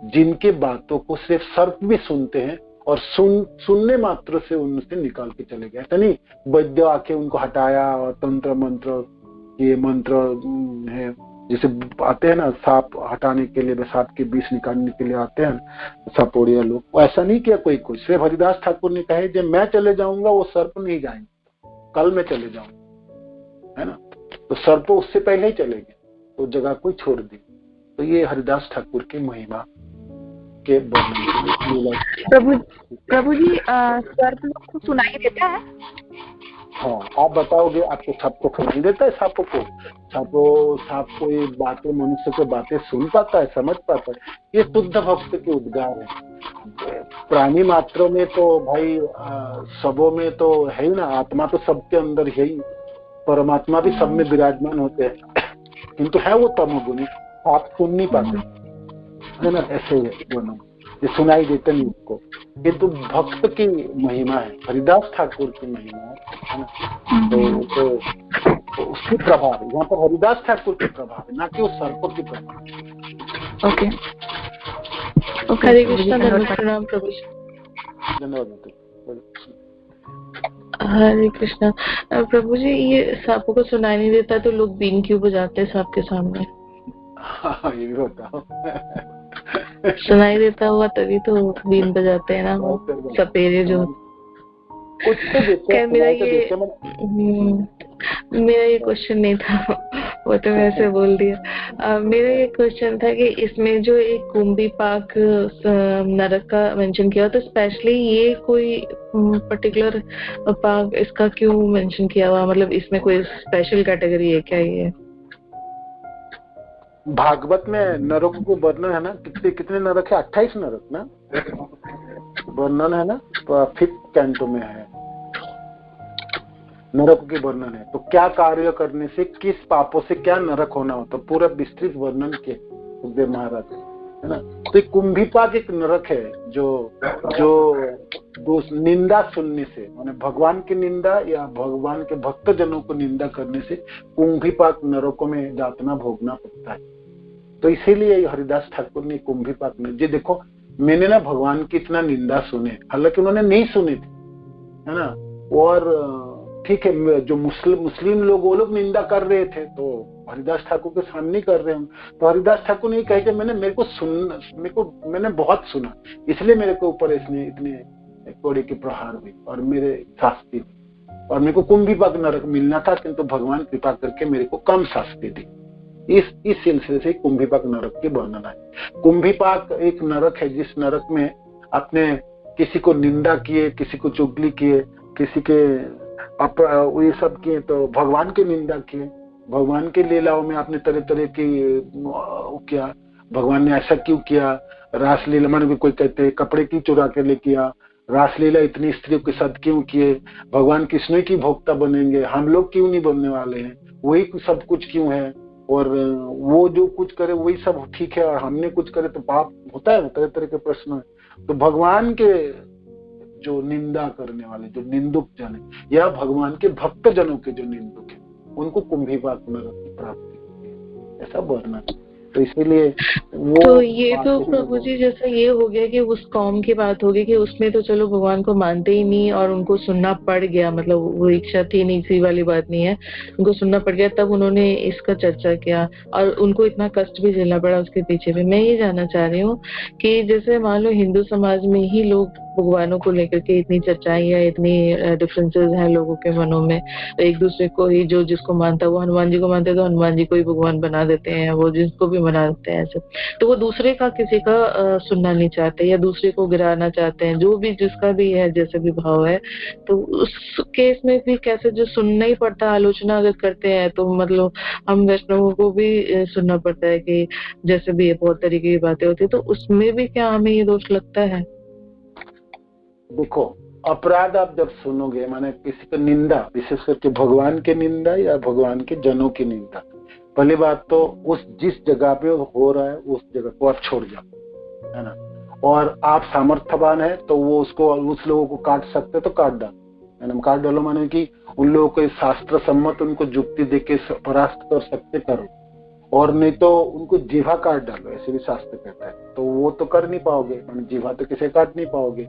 जिनके बातों को सिर्फ सर्प भी सुनते हैं और सुनने मात्र से उनसे निकाल के चले गए। ऐसा नहीं वैद्य आके उनको हटाया और तंत्र मंत्र, ये मंत्र है जैसे आते हैं ना सांप हटाने के लिए, सांप के विष निकालने के लिए आते हैं सापोड़िया लोग, वो ऐसा नहीं किया कोई कुछ। सिर्फ हरिदास ठाकुर ने कहे जब मैं चले जाऊंगा वो सर्प नहीं जाएंगे, कल मैं चले जाऊंगा, है ना। तो सर्प उससे पहले ही चले गए, तो जगह कोई छोड़ दी। तो ये हरिदास ठाकुर की महिमा के वर्णन। प्रभु जी सर्प लोग को सुनाई देता है? हाँ, आप बताओगे आपको सबको सुनाई देता है? सांपों को, सांप कोई बातें, मनुष्य को बातें सुन पाता है, समझ पाता है? ये शुद्ध भक्त के उद्गार है। प्राणी मात्रों में तो भाई सबों में तो है ही ना, आत्मा तो सबके अंदर है ही, परमात्मा भी सब में विराजमान होते हैं, किंतु है वो तमोगुणी, आप सुन नहीं पाते, है ना। ऐसे है दोनों, ये सुनाई देते नहीं उसको, किंतु भक्त की महिमा है, हरिदास ठाकुर की महिमा है ना। तो उसकी प्रभाव है यहाँ पर, हरिदास ठाकुर के प्रभाव है, ना कि उस सर्प के प्रभाव। ओके, हरे कृष्णा, प्रणाम प्रभु जी। धन्यवाद। हरे कृष्णा। प्रभु जी, ये सांपों को सुनाई नहीं देता तो लोग बीन क्यों बजाते हैं सांप के सामने? हाँ, ये भी बताओ। सुनाई देता हुआ तभी तो बीन बजाते हैं ना, वो सपेरे जो कुछ तो देते। मेरा ये क्वेश्चन नहीं था, वो तो मैं ऐसे बोल दिया। मेरा ये क्वेश्चन था कि इसमें जो एक कुंभी पाक नरक का मेंशन किया, तो स्पेशली ये कोई पर्टिकुलर पाक इसका क्यों मेंशन किया हुआ? मतलब इसमें कोई स्पेशल कैटेगरी है क्या ये? भागवत में नरक को वर्णन है ना, कितने नरक है? 28 नरक ना वर्णन है ना, 5th कैंटो में है नरक के वर्णन है। तो क्या कार्य करने से, किस पापों से क्या नरक होना होता, पूरा विस्तृत वर्णन किया सुखदेव महाराज, है ना। तो एक कुंभीपाक एक नरक है जो निंदा सुनने से, माने भगवान की निंदा या भगवान के भक्त जनों को निंदा करने से कुंभीपाक नरकों में यातना भोगना पड़ता है। तो इसीलिए हरिदास ठाकुर ने कुंभीपाक में, जी देखो मैंने ना भगवान की इतना निंदा सुने, हालांकि उन्होंने नहीं सुनी थी, है ना। और ठीक है, जो मुस्लिम लोग वो लोग निंदा कर रहे थे तो हरिदास ठाकुर के सामने कर रहे हैं। तो हरिदास ठाकुर ने कहा कि मैंने बहुत सुना, इसलिए मेरे को ऊपर इसने इतने कोड़े के प्रहार हुए और मेरे शास्ति दी, और मेरे को कुंभीपाक नरक मिलना था, किंतु भगवान कृपा करके मेरे को कम शास्ति दी। इस सिलसिले से कुंभीपाक नरक के वर्णन है। कुंभीपाक एक नरक है जिस नरक में आपने किसी को निंदा किए, किसी को चुगली किए, किसी के ये सब किए, तो भगवान की निंदा किए, भगवान के लीलाओं में आपने तरह तरह की किया, भगवान ने ऐसा क्यों किया, रासलीला माने कोई कहते हैं कपड़े की चुरा के ले किया, रासलीला इतनी स्त्रियों के साथ क्यों किए, भगवान कृष्ण की भोक्ता बनेंगे, हम लोग क्यों नहीं बनने वाले हैं, वही सब कुछ क्यों है, और वो जो कुछ करे वही सब ठीक है, और हमने कुछ करे तो पाप होता है, तरह तरह के प्रश्न है। तो भगवान के जो निंदा करने वाले जो निंदुक जन है, या भगवान के भक्त जनों के जो निंदुक है, उनको कुंभीपाक नरक की प्राप्ति होती है, ऐसा वर्णन। तो इसीलिए वो, तो ये तो प्रभु जी जैसा ये हो गया कि उस कौम की बात होगी कि उसमें तो चलो भगवान को मानते ही नहीं और उनको सुनना पड़ गया, मतलब वो इच्छा थी नहीं, इसी वाली बात नहीं है, उनको सुनना पड़ गया, तब उन्होंने इसका चर्चा किया और उनको इतना कष्ट भी झेलना पड़ा उसके पीछे भी। मैं ये जानना चाह रही हूँ कि जैसे मान लो हिंदू समाज में ही लोग भगवानों को लेकर के इतनी चर्चाएं या इतनी डिफरेंसेस हैं लोगों के मनों में, एक दूसरे को ही, जो जिसको मानता है वो हनुमान जी को मानते हैं तो हनुमान जी को ही भगवान बना देते हैं, वो जिसको भी मना देते हैं ऐसे, तो वो दूसरे का किसी का सुनना नहीं चाहते या दूसरे को गिराना चाहते हैं, जो भी जिसका भी है जैसे भी भाव है। तो उस केस में भी कैसे, जो सुनना ही पड़ता, आलोचना अगर करते हैं तो मतलब हम वैष्णवों को भी सुनना पड़ता है कि जैसे भी बहुत तरीके की बातें होती है, तो उसमें भी क्या हमें ये दोष लगता है? देखो, अपराध आप जब सुनोगे, माने किसी की निंदा, विशेष करके भगवान की निंदा या भगवान के जनों की निंदा, पहली बात तो उस जिस जगह पे हो रहा है उस जगह को आप छोड़ जाओ, है ना। और आप सामर्थ्यवान है तो वो उसको उस लोगों को काट सकते तो काट डालो, है ना। काट डालो माने कि उन लोगों को शास्त्र सम्मत उनको जुक्ति देके परास्त कर सकते करो, और नहीं तो उनको जीवा काट डालो, ऐसे भी शास्त्र कहता है। तो वो तो कर नहीं पाओगे, माने जीवा तो किसे काट नहीं पाओगे।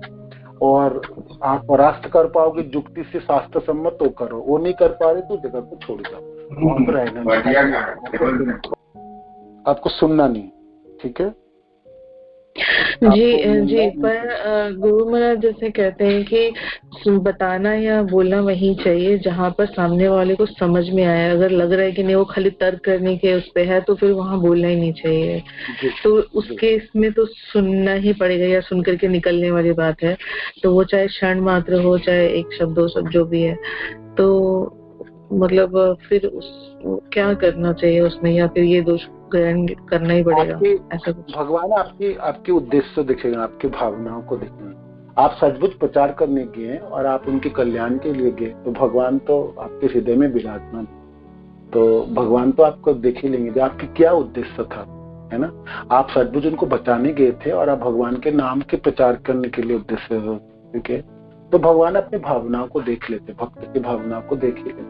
और आप परास्त कर पाओगे जुक्ति से शास्त्र सम्मत तो करो, वो नहीं कर पा रहे तो जगह को छोड़ जाओ, वहां पर रहना नहीं, आपको सुनना नहीं, ठीक है। जी पर गुरु महाराज जैसे कहते हैं कि बताना या बोलना वही चाहिए जहाँ पर सामने वाले को समझ में आए। अगर लग रहा है कि नहीं वो खाली तर्क करने के उस पे है तो फिर वहाँ बोलना ही नहीं चाहिए। तो उस केस में तो सुनना ही पड़ेगा, या सुन करके निकलने वाली बात है, तो वो चाहे क्षण मात्र हो चाहे एक शब्द दो शब्द जो भी है। तो मतलब फिर क्या करना चाहिए उसमें, या फिर ये दोष ग्रहण करना ही पड़ेगा ऐसा कुछ? भगवान आपकी उद्देश्य देखेगा, आपकी भावनाओं को देखेगा। आप सचमुच प्रचार करने गए और आप उनके कल्याण के लिए गए तो भगवान तो आपके हृदय में विराजमान, तो भगवान तो आपको देख ही लेंगे आपकी क्या उद्देश्य था, है ना। आप सचमुच उनको बचाने गए थे और आप भगवान के नाम के प्रचार करने के लिए उद्देश्य हो, ठीक है। तो भगवान अपनी भावनाओं को देख लेते, भक्त की भावनाओं को देख ही लेते,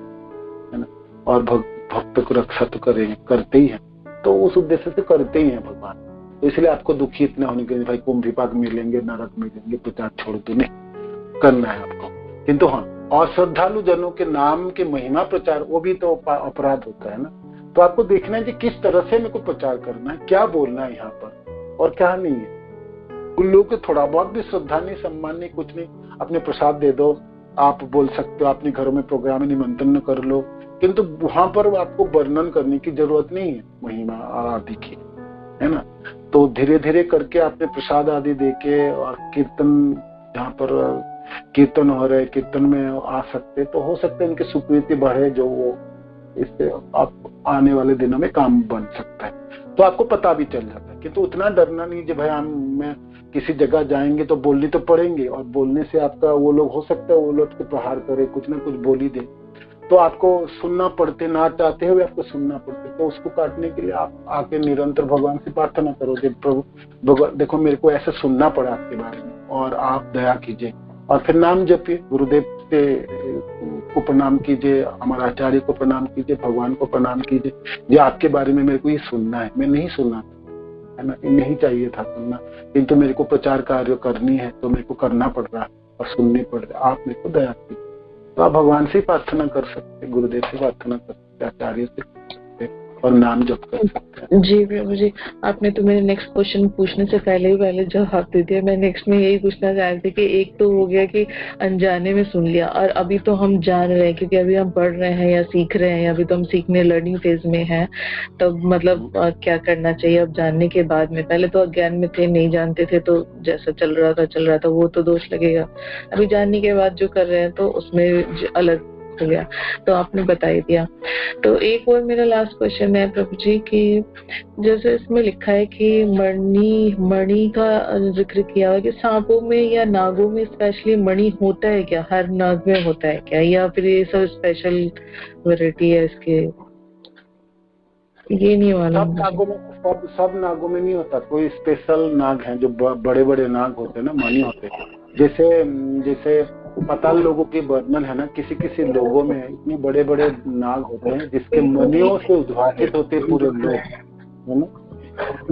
है ना। और भक्त को रक्षा तो करते ही है, तो उस उद्देश्य से करते ही हैं भगवान। तो इसलिए आपको दुखी इतना होने के भाई कुंभ विपाक मिलेंगे, नरक मिलेंगे, प्रचार छोड़ दो, नहीं करना है आपको। किंतु हाँ, और श्रद्धालु जनों के नाम के महिमा प्रचार वो भी तो अपराध होता है ना। तो आपको देखना है कि किस तरह से मेरे को प्रचार करना है, क्या बोलना है यहाँ पर और क्या नहीं है। उन लोगों को थोड़ा बहुत भी श्रद्धा नहीं, सम्मान नहीं, कुछ नहीं, अपने प्रसाद दे दो, आप बोल सकते हो, अपने घरों में प्रोग्राम निमंत्रण कर लो, किंतु वहां पर आपको वर्णन करने की जरूरत नहीं है महिमा आदि की, है ना। तो धीरे धीरे करके आपने प्रसाद आदि देके और कीर्तन, जहाँ पर कीर्तन हो रहे कीर्तन में आ सकते तो हो सकते उनकी स्वीकृति बढ़े, जो वो इससे आप आने वाले दिनों में काम बन सकता है। तो आपको पता भी चल जाता है, किंतु उतना डरना नहीं कि भाई हम किसी जगह जाएंगे तो बोलनी तो पड़ेंगे, और बोलने से आपका वो लोग हो सकता है वो लोग के प्रहार करे, कुछ ना कुछ बोली दे, तो आपको सुनना पड़ते, ना चाहते हुए आपको सुनना पड़ते। तो उसको काटने के लिए आप आके निरंतर भगवान से प्रार्थना करो, प्रभु भगवान देखो मेरे को ऐसे सुनना पड़ा आपके बारे में और आप दया कीजिए, और फिर नाम जपिए, गुरुदेव से को प्रणाम कीजिए, हमारे आचार्य को प्रणाम कीजिए, भगवान को प्रणाम कीजिए, ये आपके बारे में मेरे को ये सुनना है, मैं नहीं सुनना है ना, नहीं चाहिए था सुनना, किंतु मेरे को प्रचार कार्य करनी है तो मेरे को करना पड़ रहा है और सुननी पड़ रही है, आप मेरे को दया कीजिए। तो आप भगवान से प्रार्थना कर सकते, गुरुदेव से प्रार्थना कर सकते, आचार्य से कर सकते और नाम जप कर सकते हैं। जी प्रभु जी, आपने तो मेरे नेक्स्ट क्वेश्चन पूछने से पहले जवाब दे दिया। मैं नेक्स्ट में यही पूछना चाह रही थी कि एक तो हो गया कि अनजाने में सुन लिया, और अभी तो हम जान रहे हैं क्योंकि अभी हम पढ़ रहे हैं या सीख रहे हैं, अभी तो हम सीखने लर्निंग फेज में हैं। तो मतलब क्या करना चाहिए अब जानने के बाद में? पहले तो अज्ञान में थे, नहीं जानते थे, तो जैसा चल रहा था वो तो दोष लगेगा। अभी जानने के बाद जो कर रहे हैं तो उसमें अलग हो गया, तो आपने बता ही दिया। तो एक और मेरा लास्ट क्वेश्चन है प्रभु जी कि जैसे इसमें लिखा है कि मणि का जिक्र किया हुआ कि सांपों में या नागों में स्पेशली मणि होता है क्या? हर नाग में होता है क्या, या फिर ये सब स्पेशल वैरायटी है इसके? ये नहीं मालूम। सब नागों में नहीं होता, कोई स्पेशल नाग है जो बड़े बड़े नाग होते हैं ना, मणि होते हैं। जैसे पाताल लोगों की वर्णन है ना, किसी किसी लोगों में इतने बड़े बड़े नाग होते हैं जिसके मणियों से उद्भासित होते पूरे लोग, है ना,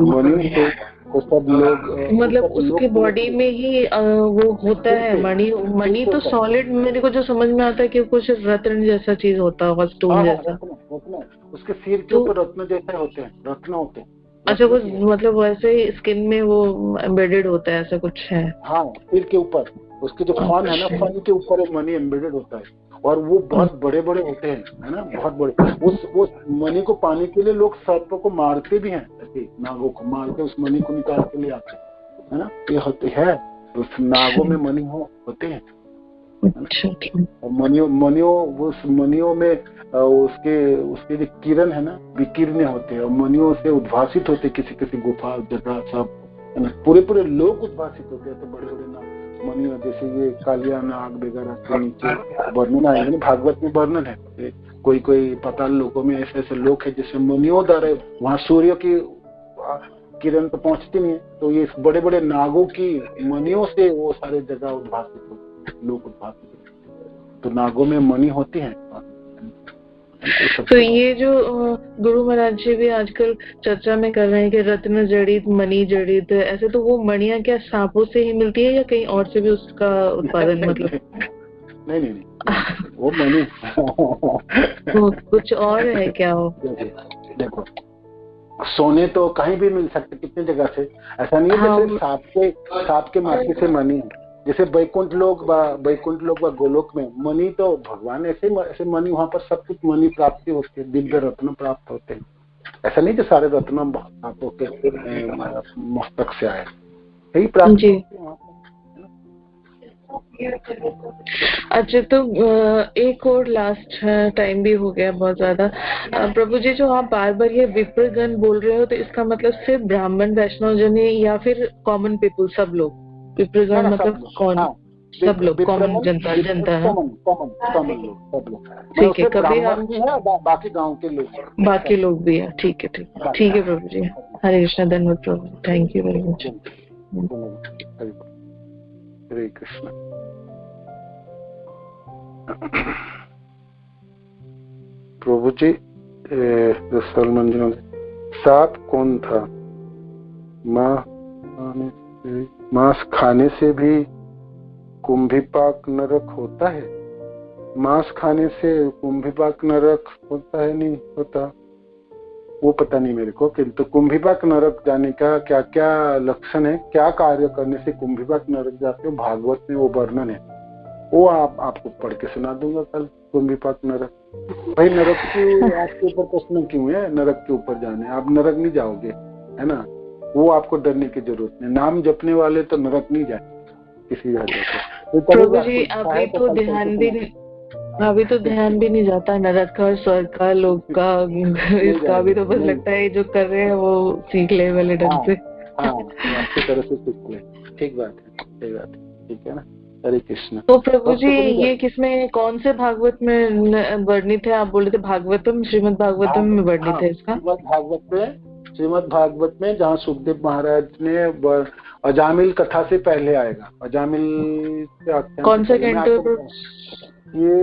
मणियों से तो सब लोग मतलब उसके बॉडी में ही वो होता है मणि तो सॉलिड मेरे को जो समझ में आता है कि कुछ रत्न जैसा चीज होता होगा, स्टोन जैसा। रत्न उसके सिर के ऊपर रत्न जैसे होते हैं, रत्न होते हैं। अच्छा, वो मतलब वैसे ही स्किन में वो एम्बेडेड होता है, ऐसा कुछ है? हाँ, सिर के ऊपर उसके जो फन है ना, फन के ऊपर एक मणि एम्बेडेड होता है, और वो बहुत बड़े बड़े होते हैं, है ना, बहुत बड़े। उस मणि को पाने के लिए लोग सर्पों को मारते भी हैं, ऐसे नागों को मार के उस मणि को निकाल के ले आते हैं, है ना। ये होते हैं उस नागों में मणि होते हैं। मणियों उस मणियों में उसके जो किरण है ना, विकीर्ण होते हैं और मणियों से उद्भासित होते, किसी गुफा जगह सब, है ना, पूरे लोग उद्भासित होते हैं। तो बड़े बड़े नाग मणियों, जैसे ये कालिया नाग वगैरह के नीचे वर्णन आएंगे, भागवत में वर्णन है, कोई कोई पाताल लोगों में ऐसे ऐसे लोग हैं जिसमें मनियों द्वारा वहाँ सूर्य की किरण तो पहुंचती नहीं है, तो ये बड़े बड़े नागों की मनियों से वो सारे जगह उद्भासित होते, लोग उद्भासित होते। तो नागों में मणि होती है। तो ये जो गुरु महाराज जी भी आजकल चर्चा में कर रहे हैं कि रत्न जड़ित मणि जड़ित, ऐसे तो वो मणियां क्या सांपों से ही मिलती है या कहीं और से भी उसका उत्पादन मतलब? नहीं वो मणि तो कुछ और है क्या वो? देखो सोने तो कहीं भी मिल सकते, कितनी जगह से, ऐसा नहीं है। हाँ, जैसे सांप के माथे से मणि है, जैसे बैकुंठ लोग व गोलोक में मणि तो भगवान ऐसे मणि, वहां पर सब कुछ मणि प्राप्ति होती है, दिव्य रत्न प्राप्त होते हैं। ऐसा नहीं कि सारे रत्न सांपों के मस्तक से आए, यही प्राप्त होते हैं। अच्छा, तो एक और लास्ट टाइम भी हो गया बहुत ज्यादा। प्रभु जी, जो आप बार बार ये विप्रगण बोल रहे हो, तो इसका मतलब सिर्फ ब्राह्मण वैष्णव जन या फिर कॉमन पीपुल सब लोग? विप्रगण मतलब कौन? हाँ, सब लोग, कॉमन जनता है? कॉमन लोग, सब लोग। ठीक है, कभी आप भी है, बाकी गांव के लोग, बाकी लोग भी है। ठीक है प्रभु जी। हरे कृष्ण, धन्यवाद प्रभु, थैंक यू वेरी मच। हरे कृष्ण। प्रभु जी, सलमान जी, सांप कौन था? मांस खाने से भी कुंभीपाक नरक होता है? मांस खाने से कुंभीपाक नरक होता है? नहीं होता, वो पता नहीं मेरे को। किंतु कुंभीपाक नरक जाने का क्या क्या लक्षण है, क्या कार्य करने से कुंभीपाक नरक जाते हो, भागवत में वो वर्णन है, वो आपको पढ़ के सुना दूंगा कल। कुंभीपाक नरक, भाई नरक की आपके ऊपर प्रश्न क्यों है? नरक के ऊपर जाने, आप नरक नहीं जाओगे, है ना? वो आपको डरने की जरूरत नहीं, नाम जपने वाले तो नरक नहीं जाए किसी वजह से। प्रभु जी, अभी तो ध्यान भी नहीं जाता नरक का, स्वर्ग का, लोक का, इसका भी तो बस लगता है जो कर रहे हैं वो सीख ले वाले ढंग से। अच्छी तरह से सीख ले। ठीक बात है, ठीक है ना? हरे कृष्ण। तो प्रभु जी, ये किसमें, कौन से भागवत में वर्णित है? आप बोले थे भागवतम, श्रीमद् भागवतम में वर्णित है इसका? श्रीमद् भागवत में जहाँ सुखदेव महाराज ने अजामिल कथा से पहले आएगा। अजामिल कौन सा कैंटो? ये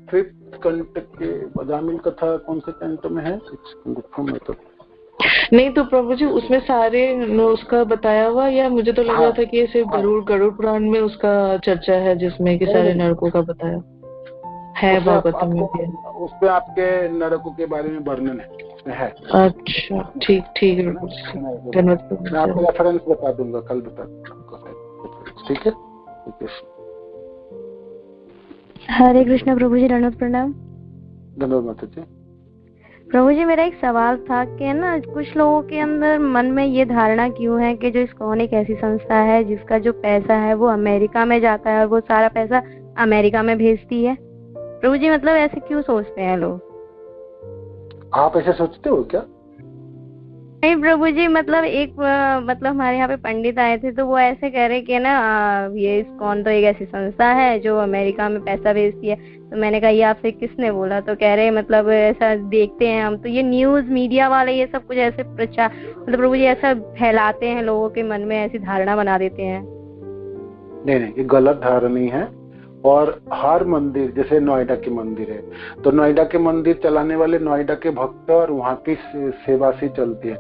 5th कैंटो के अजामिल कथा कौन से कैंटो में है? में तो नहीं, तो प्रभु जी उसमें सारे उसका बताया हुआ, या मुझे तो लग रहा था कि ये सिर्फ गरुड़ पुराण में उसका चर्चा है जिसमें कि सारे नरकों का बताया है। भागवतम में भी उसमें आपके नरकों के बारे में वर्णन है। अच्छा, ठीक धन्यवाद। मैं आपको रेफरेंस बता दूंगा, कल बता दूंगा। ठीक है। हरे कृष्ण प्रभु जी, धन्यवाद, प्रणाम। धन्यवाद माता जी। प्रभु जी, मेरा एक सवाल था कि ना कुछ लोगों के अंदर मन में ये धारणा क्यों है कि जो इस्कॉन एक ऐसी संस्था है जिसका जो पैसा है वो अमेरिका में जाता है और वो सारा पैसा अमेरिका में भेजती है? प्रभु जी, मतलब ऐसे क्यों सोचते हैं लोग? आप ऐसे सोचते हो क्या? नहीं प्रभु जी, मतलब मतलब हमारे यहाँ पे पंडित आए थे तो वो ऐसे कह रहे कि ना ये इस्कॉन तो एक ऐसी संस्था है जो अमेरिका में पैसा भेजती है। तो मैंने कहा ये आपसे किसने बोला? तो कह रहे मतलब ऐसा देखते हैं हम, तो ये न्यूज मीडिया वाले ये सब कुछ ऐसे प्रचार, मतलब प्रभु जी ऐसा फैलाते हैं, लोगों के मन में ऐसी धारणा बना देते हैं। नहीं, ये गलत धारणा नहीं है। और हर मंदिर, जैसे नोएडा के मंदिर है, तो नोएडा के मंदिर चलाने वाले नोएडा के भक्त और वहाँ की सेवा से चलती है।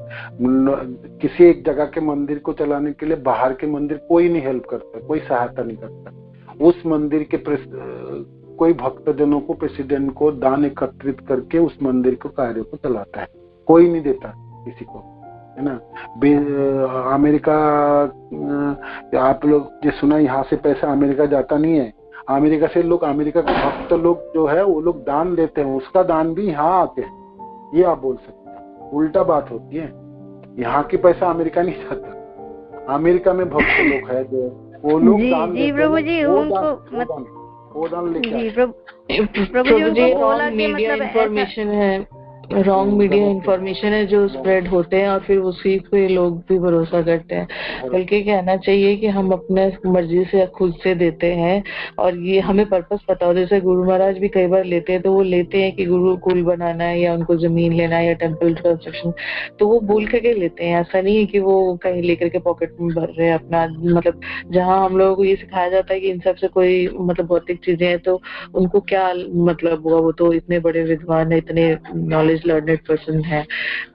किसी एक जगह के मंदिर को चलाने के लिए बाहर के मंदिर कोई नहीं हेल्प करता, कोई सहायता नहीं करता। उस मंदिर के कोई भक्तजनों को, प्रेसिडेंट को दान एकत्रित करके उस मंदिर को कार्य को चलाता है, कोई नहीं देता किसी को, है ना? अमेरिका, आप लोग ये सुना, यहाँ से पैसा अमेरिका जाता नहीं है। अमेरिका से लोग, अमेरिका के भक्त लोग जो है वो लोग दान देते हैं, उसका दान भी यहाँ आके, ये आप बोल सकते हैं। उल्टा बात होती है, यहाँ की पैसा अमेरिका नहीं जाता, अमेरिका में भक्त लोग है जो वो लोग दान देते हैं। प्रभु जी, वो दान लेके प्रभु जी, मीडिया इंफॉर्मेशन है, रॉन्ग मीडिया इंफॉर्मेशन है जो स्प्रेड होते हैं और फिर उसी पे लोग भी भरोसा करते हैं। बल्कि कहना चाहिए कि हम अपने मर्जी से खुद से देते हैं और ये हमें पर्पस पता हो। जैसे गुरु महाराज भी कई बार लेते हैं तो वो लेते हैं कि गुरुकुल बनाना है या उनको जमीन लेना है या टेम्पल कंस्ट्रक्शन, तो वो बोल करके लेते हैं। ऐसा नहीं है कि वो कहीं लेकर के पॉकेट में भर रहे हैं अपना। मतलब जहाँ हम लोगों को ये सिखाया जाता है कि इन सब से कोई मतलब भौतिक चीजें हैं तो उनको क्या मतलब हुआ, वो तो इतने बड़े विद्वान है, इतने नॉलेज लर्नेड पर्सन है,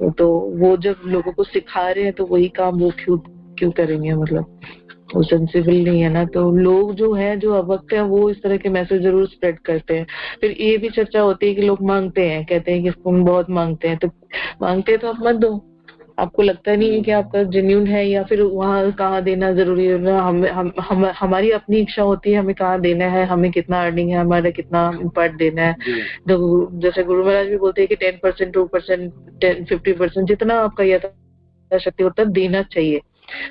तो वो जब लोगों को सिखा रहे हैं तो वही काम वो क्यों करेंगे। मतलब वो सेंसिबल नहीं है ना। तो लोग जो है जो अवक्त है वो इस तरह के मैसेज जरूर स्प्रेड करते हैं। फिर ये भी चर्चा होती है कि लोग मांगते हैं, कहते हैं कि तुम बहुत मांगते हैं, तो मांगते हैं तो आप मत दो। आपको लगता नहीं है कि आपका जेन्यून है या फिर वहाँ कहाँ देना जरूरी है ना। हमारी अपनी इच्छा होती है हमें कहाँ देना है, हमें कितना अर्निंग है, हमारा कितना पार्ट देना है। तो जैसे गुरु महाराज भी बोलते हैं कि 10%, 2%, 50% जितना आपका यथाशक्ति होता है देना चाहिए।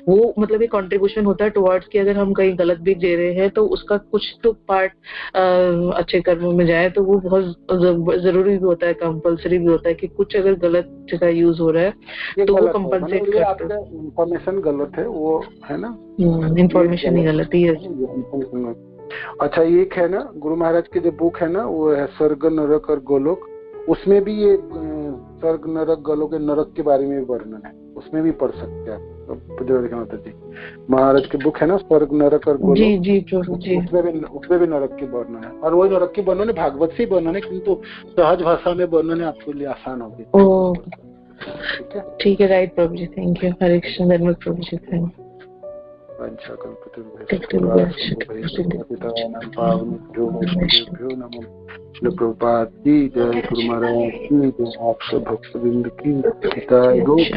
वो मतलब एक कंट्रीब्यूशन होता है टुवर्ड्स कि अगर हम कहीं गलत भी दे रहे हैं तो उसका कुछ तो पार्ट अच्छे कर्मों में जाए, तो वो बहुत जरूरी भी होता है, कंपलसरी भी होता है कि कुछ अगर गलत जगह यूज हो रहा है तो वो कंपनसेट करता है। इंफॉर्मेशन गलत है वो, है ना, इंफॉर्मेशन ही गलत है। अच्छा, एक है ना गुरु महाराज की जो बुक है ना, वो है स्वर्ग नरक और गोलोक। उसमें भी ये स्वर्ग नरक गोलोक नरक के बारे में वर्णन है, उसमें भी पढ़ सकते हैं माता जी। महाराज की बुक है ना स्वर्ग नरक और गोलोक, जी प्रभु जी, उसमें भी नरक की वर्णन है। और वही नरक की वर्णन है भागवत से वर्णन है, किंतु सहज भाषा में वर्णन है, आपके लिए आसान होगी। ठीक है, right Prabhu ji, thank you. Hare Krishna Dharma Prabhu ji, thank you. Prabhupada की जय, गुरु महाराज की जय, आप सब भक्तवृंद की जय।